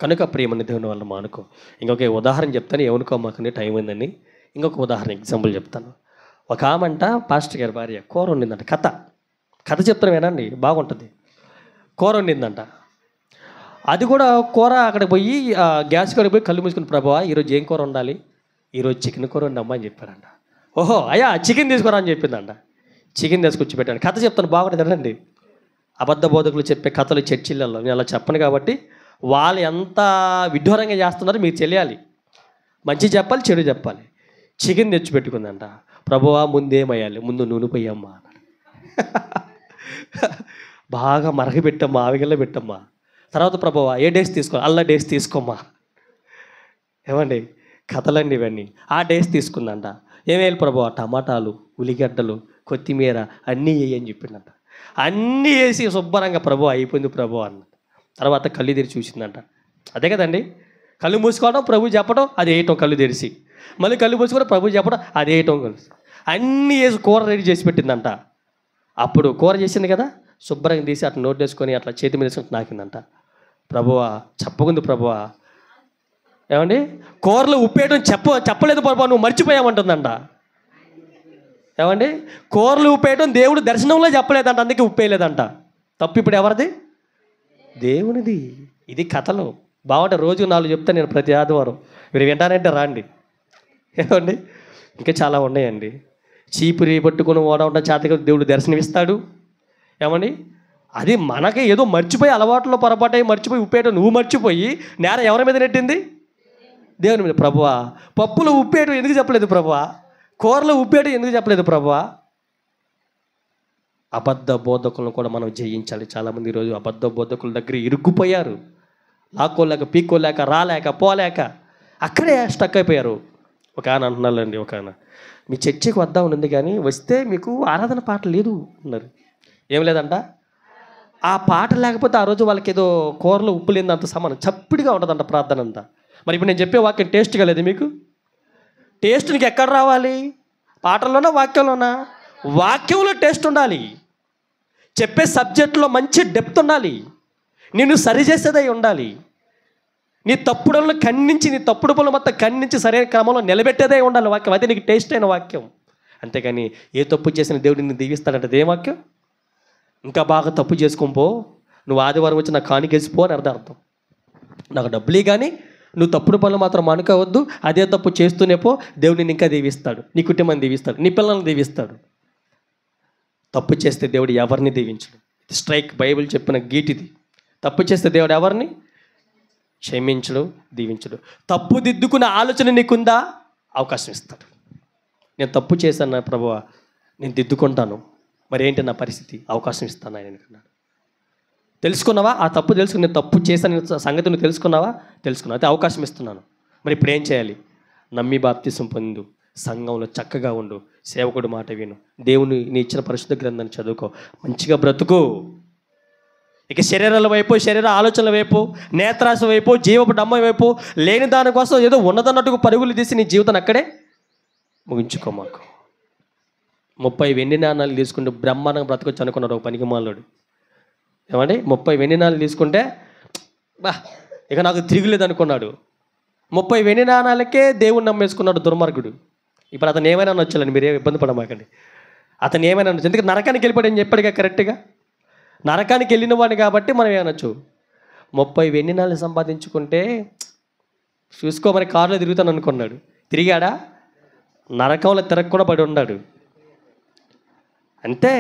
కనుక ప్రేమని దేవుని వల్ల మానుకో. ఇంకొక ఉదాహరణ చెప్తాను, ఏమనుకో మాకు టైం అయిందని. ఇంకొక ఉదాహరణ ఎగ్జాంపుల్ చెప్తాను. ఒక ఆమంట పాస్టర్ గారి భార్య కూర వండిందంట. కథ చెప్తాను వినండి, బాగుంటుంది. కూర వండిందంట. అది కూడా కూర అక్కడికి పోయి గ్యాస్ కాడికి పోయి కళ్ళు మూసుకుని, ప్రభువా ఈరోజు ఏం కూర వండాలి? ఈరోజు చికెన్ కూర వండమ్మా అని చెప్పారంట. ఓహో అయ్యా చికెన్ తీసుకురా అని చెప్పిందంట. చికెన్ తీసుకొచ్చి పెట్టాను. కథ చెప్తాను, బాగుంటుంది వినండి. అబద్ధ బోధకులు చెప్పే కథలు చర్చిలలో నేను అలా చెప్పను కాబట్టి వాళ్ళు ఎంత విడ్డూరంగా చేస్తున్నారో మీకు తెలియాలి. మంచి చెప్పాలి, చెడు చెప్పాలి. చికెన్ తెచ్చిపెట్టుకుందంట. ప్రభువా ముందేమయ్యాలి, ముందు నూనె పోయమ్మా అన్నాడు. బాగా మరగబెట్టమ్మా, ఆవిగల్లో పెట్టమ్మా. తర్వాత ప్రభువా ఏ డేస్ తీసుకో, అల్లా డేస్ తీసుకోమ్మా. ఏమండి కథలండి ఇవన్నీ. ఆ డేస్ తీసుకుందంట. ఏమేయాలి ప్రభువా, టమాటాలు, ఉల్లిగడ్డలు, కొత్తిమీర అన్నీ వేయని చెప్పిందంట. అన్నీ వేసి శుభ్రంగా ప్రభు అయిపోయింది ప్రభు అన్న. తర్వాత కళ్ళు తెరిచి చూసిందంట. అదే కదండి, కళ్ళు మూసుకోవడం ప్రభు చెప్పడం, అది వేయటం కళ్ళు తెరిచి, మళ్ళీ కళ్ళు మూసుకోవడం ప్రభు చెప్పడం, అది వేయటం కలిసి అన్నీ వేసి కూర రెడీ చేసి పెట్టిందంట. అప్పుడు కూర చేసింది కదా, శుభ్రంగా తీసి అట్లా నోట్ వేసుకొని అట్లా చేతి మీద వేసుకొని నాకిందంట. ప్రభువా చెప్పకుంది ప్రభువా, ఏమండి కూరలో ఉప్పేయడం చెప్పలేదు ప్రభువా, నువ్వు మర్చిపోయామంటుందంట. ఏమండి కూరలు ఉప్పేయడం దేవుడు దర్శనంలో చెప్పలేదంట, అందుకే ఉప్పేయలేదంట. తప్పు ఇప్పుడు ఎవరిది? దేవునిది. ఇది కథలు బాగుంటే రోజు 4 చెప్తాను నేను ప్రతి ఆదివారం. మీరు వింటారంటే రాండి. ఏమండి ఇంకా చాలా ఉన్నాయండి. చీపురి పట్టుకుని ఓడ చేతగా దేవుడు దర్శనమిస్తాడు. ఏమండి అది మనకి ఏదో మర్చిపోయి అలవాట్లో పొరపాటు మర్చిపోయి ఉప్పేయడం నువ్వు మర్చిపోయి నేరం ఎవరి మీద నెట్టింది? దేవుని మీద. ప్రభువా పప్పులో ఉప్పేయడం ఎందుకు చెప్పలేదు ప్రభువా, కూరలో ఉప్పేయడం ఎందుకు చెప్పలేదు ప్రభువా? అబద్ధ బోధకులను కూడా మనం జయించాలి. చాలామంది ఈరోజు అబద్ధ బోధకుల దగ్గర ఇరుక్కుపోయారు. లాక్కోలేక, పీక్కోలేక, రాలేక, పోలేక అక్కడే స్టక్ అయిపోయారు. ఒక ఆయన అంటున్నారండి, ఒక ఆయన మీ చర్చికి వద్దాం ఉంది కానీ వస్తే మీకు ఆరాధన పాట లేదు అన్నారు. ఏం లేదంట, ఆ పాట లేకపోతే ఆ రోజు వాళ్ళకి ఏదో కూరలో ఉప్పు లేదంత సమానం, చప్పిడిగా ఉంటుందంట ప్రార్థన అంతా. మరి ఇప్పుడు నేను చెప్పే వాక్యం టేస్ట్గా లేదు మీకు? టేస్ట్ నీకు ఎక్కడ రావాలి? పాటల్లోనా వాక్యంలోనా? వాక్యంలో టేస్ట్ ఉండాలి. చెప్పే సబ్జెక్టులో మంచి డెప్త్ ఉండాలి. నిన్ను సరిచేసేదై ఉండాలి. నీ తప్పుడులను ఖండించి, నీ తప్పుడు పనులు మొత్తం ఖండించి సరైన క్రమంలో నిలబెట్టేదే ఉండాలి వాక్యం. అదే నీకు టేస్ట్ అయిన వాక్యం. అంతేగాని ఏ తప్పు చేసిన దేవుడు నిన్ను దీవిస్తాడంటే అదే వాక్యం. ఇంకా బాగా తప్పు చేసుకోపో, నువ్వు ఆదివారం వచ్చి నాకు కానికేసిపో అని అర్థం. నాకు డబ్బులే కానీ నువ్వు తప్పుడు పనులు మాత్రం అనుకోవద్దు, అదే తప్పు చేస్తూనే పో, దేవుడు నిన్ను ఇంకా దీవిస్తాడు, నీ కుటుంబాన్ని దీవిస్తాడు, నీ పిల్లల్ని దీవిస్తాడు. తప్పు చేస్తే దేవుడు ఎవరిని దీవించడు. స్ట్రైక్ బైబిల్ చెప్పిన గీటిది. తప్పు చేస్తే దేవుడు ఎవరిని క్షమించడు, దీవించడు. తప్పు దిద్దుకున్న ఆలోచన నీకుందా? అవకాశం ఇస్తాడు. నేను తప్పు చేశాను ప్రభువా, నేను దిద్దుకుంటాను, మరి ఏంటి నా పరిస్థితి? అవకాశం ఇస్తాను ఆయన అన్నాడు. తెలుసుకున్నావా? ఆ తప్పు తెలుసుకుని నేను తప్పు చేశాను సంగతి నువ్వు తెలుసుకున్నావా? తెలుసుకున్నావు, అయితే అవకాశం ఇస్తున్నాను. మరి ఇప్పుడు ఏం చేయాలి? నమ్మి బాప్తిసం పొందు, సంఘంలో చక్కగా ఉండు, సేవకుడు మాట విను, దేవుని నీ ఇచ్చిన పరిశుద్ధ గ్రంథాన్ని చదువుకో, మంచిగా బ్రతుకు. ఇక శరీరాల వైపు, శరీర ఆలోచనల వైపు, నేత్రాశ వైపు, జీవపు డమ్మ వైపు లేని దానికోసం ఏదో ఉన్నదన్నట్టుగా పరుగులు తీసి నీ జీవితాన్ని అక్కడే ముగించుకో. మాకు 30 వెండి నాణాలు తీసుకుంటే బ్రహ్మాండంగా బ్రతకొచ్చు అనుకున్నాడు ఒక పనికి మాలోడు. ఏమండి 30 వెండి నాణాలు తీసుకుంటే ఇక నాకు తిరిగిలేదు అనుకున్నాడు. 30 వెండి నాణాలకే దేవుణ్ణి నమ్మేసుకున్నాడు దుర్మార్గుడు. ఇప్పుడు అతను ఏమైనా అనొచ్చాలని మీరేం ఇబ్బంది పడమాకండి. అతను ఏమైనా అనొచ్చు, ఎందుకంటే నరకానికి వెళ్ళిపోయాడని చెప్పాడుగా కరెక్ట్గా. నరకానికి వెళ్ళిన వాడిని కాబట్టి మనం ఏమనొచ్చు. 30 వెండి నాణాలు సంపాదించుకుంటే చూసుకోమని కారులో తిరుగుతాను అనుకున్నాడు. తిరిగాడా? నరకంలో తిరగకుండా పడి ఉన్నాడు. అంతే.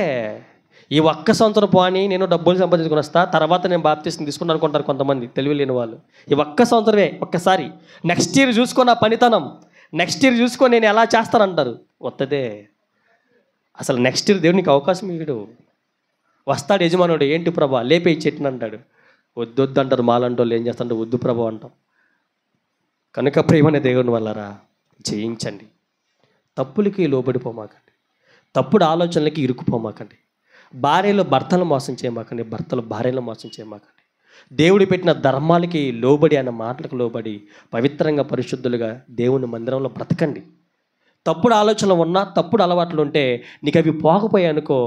ఈ ఒక్క సంవత్సరం పోని నేను డబ్బులు సంపాదించుకుని వస్తా, తర్వాత నేను బాప్తిసం తీసుకుంటాను అనుకుంటారు కొంతమంది తెలివి లేని వాళ్ళు. ఈ ఒక్క సంవత్సరమే, ఒక్కసారి నెక్స్ట్ ఇయర్ చూసుకొని ఆ పనితనం, నెక్స్ట్ ఇయర్ చూసుకొని నేను ఎలా చేస్తానంటారు. వద్దదే. అసలు నెక్స్ట్ ఇయర్ దేవునికి అవకాశం ఇవ్వడు. వస్తాడు యజమానుడు, ఏంటి ప్రభా లేపే చెట్టుని అంటాడు. వద్దొద్దు అంటారు. మాలంటి వాళ్ళు ఏం చేస్తారంటే వద్దు ప్రభా అంటాం. కనుక ప్రేమనే దేవుని వల్లరా జయించండి. తప్పులకి లోబడిపోమాకండి, తప్పుడు ఆలోచనలకి ఇరుక్కుపోమాకండి. భార్యలు భర్తలు మోసం చేయమాకండి, భర్తలు భార్యలు మోసం చేయమాకండి. దేవుడు పెట్టిన ధర్మాలకి లోబడి, అన్న మాటలకు లోబడి పవిత్రంగా పరిశుద్ధులుగా దేవుని మందిరంలో బ్రతకండి. తప్పుడు ఆలోచనలు ఉన్నా, తప్పుడు అలవాట్లు ఉంటే నీకు అవి పోకపోయాయి అనుకో,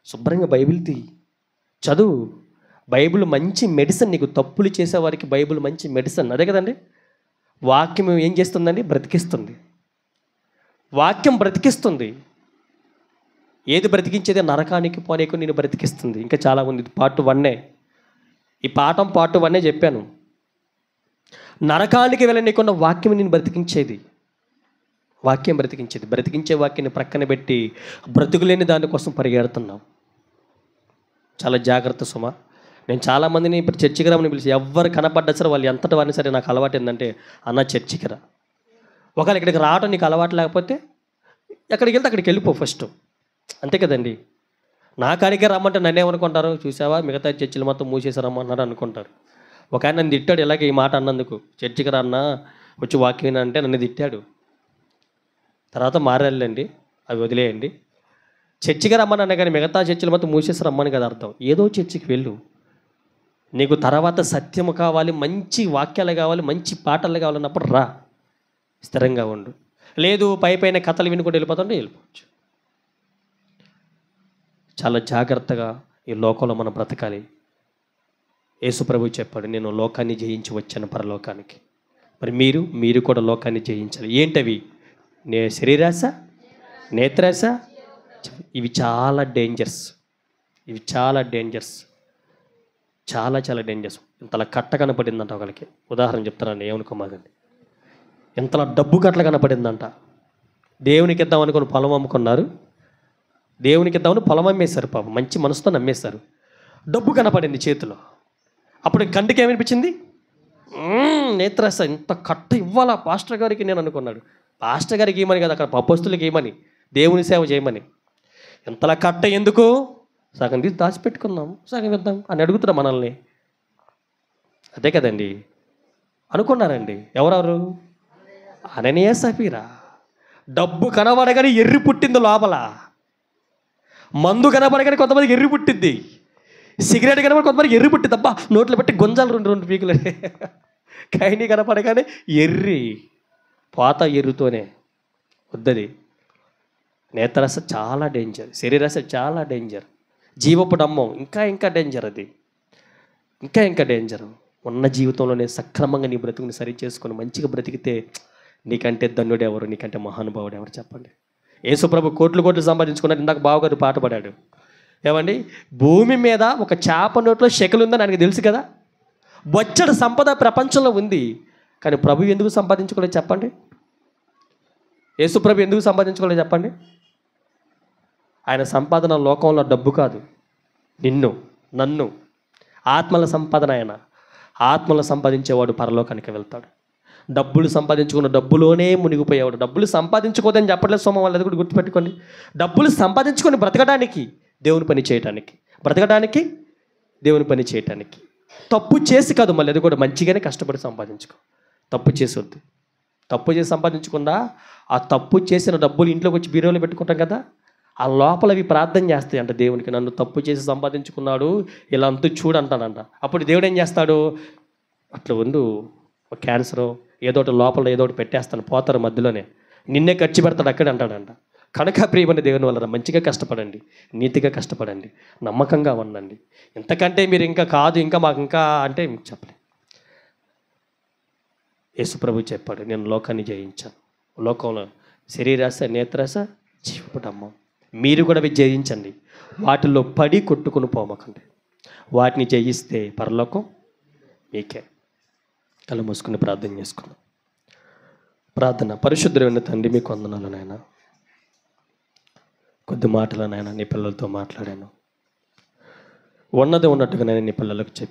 శుభ్రంగా బైబిల్ చదువు. బైబిల్ మంచి మెడిసిన్. నీకు తప్పులు చేసేవారికి బైబిల్ మంచి మెడిసిన్. అదే కదండి. వాక్యం ఏం చేస్తుందండి? బ్రతికిస్తుంది. వాక్యం బ్రతికిస్తుంది. ఏది బ్రతికించేది? నరకానికి పోనీకు నేను బ్రతికిస్తుంది. ఇంకా చాలా ఉంది. పార్ట్ 1. ఈ పాఠం పార్ట్ 1 చెప్పాను. నరకానికి వెళ్ళనీకున్న వాక్యం నేను బ్రతికించేది. వాక్యం బ్రతికించేది. బ్రతికించే వాక్యాన్ని ప్రక్కన పెట్టి బ్రతుకులేని దానికోసం పరిగెడుతున్నాం. చాలా జాగ్రత్త సుమ. నేను చాలామందిని ఇప్పుడు చర్చికి రమ్మని పిలిచి ఎవరు కనపడ్డా సరే వాళ్ళు ఎంతటి వారిని సరే నాకు అలవాటు ఏంటంటే, అన్న చర్చికి రా. ఒకవేళ ఇక్కడికి రావడం నీకు అలవాటు లేకపోతే ఎక్కడికి వెళ్తే అక్కడికి వెళ్ళిపో ఫస్ట్. అంతే కదండి. నా కాడికే రమ్మంటే నన్ను ఏమనుకుంటారు, చూసావా మిగతా చర్చిలు మొత్తం మూసేసారమ్మన్నారు అనుకుంటారు. ఒక ఆయన నన్ను తిట్టాడు ఇలాగే ఈ మాట అన్నందుకు. చర్చికి రా అన్న వచ్చి వాక్యం అంటే నన్ను తిట్టాడు. తర్వాత మారాలండి, అవి వదిలేయండి. చర్చికి రమ్మని అన్న కానీ మిగతా చర్చిలు మొత్తం మూసేసి రమ్మని కదా అర్థం. ఏదో చర్చికి వెళ్ళు. నీకు తర్వాత సత్యము కావాలి, మంచి వాక్యాలు కావాలి, మంచి పాటలు కావాలన్నప్పుడు రా, స్థిరంగా ఉండు. లేదు పైన కథలు వినుకుంటూ వెళ్ళిపోతుంటే వెళ్ళిపోవచ్చు. చాలా జాగ్రత్తగా ఈ లోకంలో మనం బ్రతకాలి. యేసుప్రభు చెప్పాడు, నేను లోకాన్ని జయించి వచ్చాను పరలోకానికి. మరి మీరు కూడా లోకాన్ని జయించాలి. ఏంటవి? శరీరాశ, నేత్రాశ. ఇవి చాలా డేంజర్స్. చాలా డేంజర్స్. ఇంతలా కట్ట కనపడిందంట ఒకరికి. ఉదాహరణ చెప్తానండి, ఏమనుకోమాగండి. ఇంతలా డబ్బు కట్టలు కనపడిందంట. దేవునికి ఇద్దాం అనుకుని పొలం అమ్ముకున్నారు. దేవునికి ఇద్దామని పొలం అమ్మేశారు. పాపం మంచి మనసుతో నమ్మేశారు. డబ్బు కనపడింది చేతిలో. అప్పుడు కంటికి ఏమనిపించింది? నేత్రాశ. ఇంత కట్ట ఇవ్వాలా పాస్టర్ గారికి నేను అనుకున్నాడు. పాస్టర్ గారికి ఏమని కదా, అక్కడ అపోస్తులకి ఏమని, దేవుని సేవ చేయమని. ఇంతలా కట్ట ఎందుకు? సగం తీసి దాచిపెట్టుకుందాం, సగం ఇద్దాం అని అడుగుతున్నా మనల్ని. అదే కదండి అనుకున్నారండి. ఎవరెవరు? అననీయ సఫీరా. డబ్బు కనబడగానే ఎర్రి పుట్టింది లోపల. మందు కనబడగానే కొంతమందికి ఎర్రి పుట్టింది. సిగరెట్ కనబడి కొంతమందికి ఎర్రి పుట్టింది. అబ్బా నోట్లో పెట్టి గొంజాలు రెండు పీకులు. కైని కనపడగానే ఎర్రి పోత ఎర్రుతోనే వద్దది. నేత్రాశ చాలా డేంజర్. శరీరాశ చాలా డేంజర్. జీవపు డమ్మం ఇంకా డేంజర్. అది ఇంకా డేంజర్. ఉన్న జీవితంలోనే సక్రమంగా నీ బ్రతుకుని సరి చేసుకొని మంచిగా బ్రతికితే నీకంటే ధన్యుడు ఎవరు, నీకంటే మహానుభావుడు ఎవరు చెప్పండి? యేసుప్రభు కోట్లు సంపాదించుకున్నాడు. ఇందాక బావగారు పాట పాడాడు. ఏమండి, భూమి మీద ఒక చేప నోట్లో శకలు ఉందని ఆయనకు తెలుసు కదా. బొచ్చడు సంపద ప్రపంచంలో ఉంది. కానీ ప్రభు ఎందుకు సంపాదించుకోలేదు చెప్పండి? యేసుప్రభు ఎందుకు సంపాదించుకోలేదు చెప్పండి? ఆయన సంపాదన లోకంలో డబ్బు కాదు, నిన్ను నన్ను ఆత్మల సంపాదన. ఆయన ఆత్మలు సంపాదించేవాడు పరలోకానికి వెళ్తాడు. డబ్బులు సంపాదించుకున్న డబ్బులోనే మునిగిపోయేవాడు. డబ్బులు సంపాదించుకోదని చెప్పట్లేదు సోమ, వాళ్ళది కూడా గుర్తుపెట్టుకోండి. డబ్బులు సంపాదించుకొని బ్రతకడానికి, దేవుని పని చేయటానికి, బ్రతకడానికి దేవుని పని చేయటానికి. తప్పు చేసి కాదు, మళ్ళీ అది కూడా మంచిగానే కష్టపడి సంపాదించుకో. తప్పు చేసొద్దు. తప్పు చేసి సంపాదించకుండా ఆ తప్పు చేసిన డబ్బులు ఇంట్లోకి వచ్చి బీరోలో పెట్టుకుంటాం కదా, ఆ లోపల అవి ప్రార్థన చేస్తాయి అంట దేవునికి. నన్ను తప్పు చేసి సంపాదించుకున్నాడు, ఇలా అంతా చూడంటానంట. అప్పుడు దేవుడు ఏం చేస్తాడు? అట్లా ఉండు, ఒక క్యాన్సరు ఏదో ఒకటి లోపల ఏదో ఒకటి పెట్టేస్తాను, పోతారు మధ్యలోనే, నిన్నే ఖర్చు పెడతాడు అక్కడే అంటాడంట. కనుక ప్రియమైన దేవుని వల్ల మంచిగా కష్టపడండి, నీతిగా కష్టపడండి, నమ్మకంగా ఉండండి. ఇంతకంటే మీరు ఇంకా కాదు, ఇంకా మాకు ఇంకా అంటే చెప్పలే. యేసుప్రభు చెప్పాడు, నేను లోకాన్ని జయించాను. లోకంలో శరీరాశ, నేత్రాశ, జీవపు డమ్మం. మీరు కూడా అవి జయించండి. వాటిల్లో పడి కొట్టుకుని పోమకండి. వాటిని జయిస్తే పరలోకం మీకే. కళ్ళు మూసుకుని ప్రార్థన చేసుకున్నాం. ప్రార్థన. పరిశుద్ధమైన తండ్రి, మీకు వందనాలు నాయన. కొద్ది మాటలు నాయన నీ పిల్లలతో మాట్లాడాను. ఉన్నది ఉన్నట్టుగా నేను నీ పిల్లలకు చెప్పి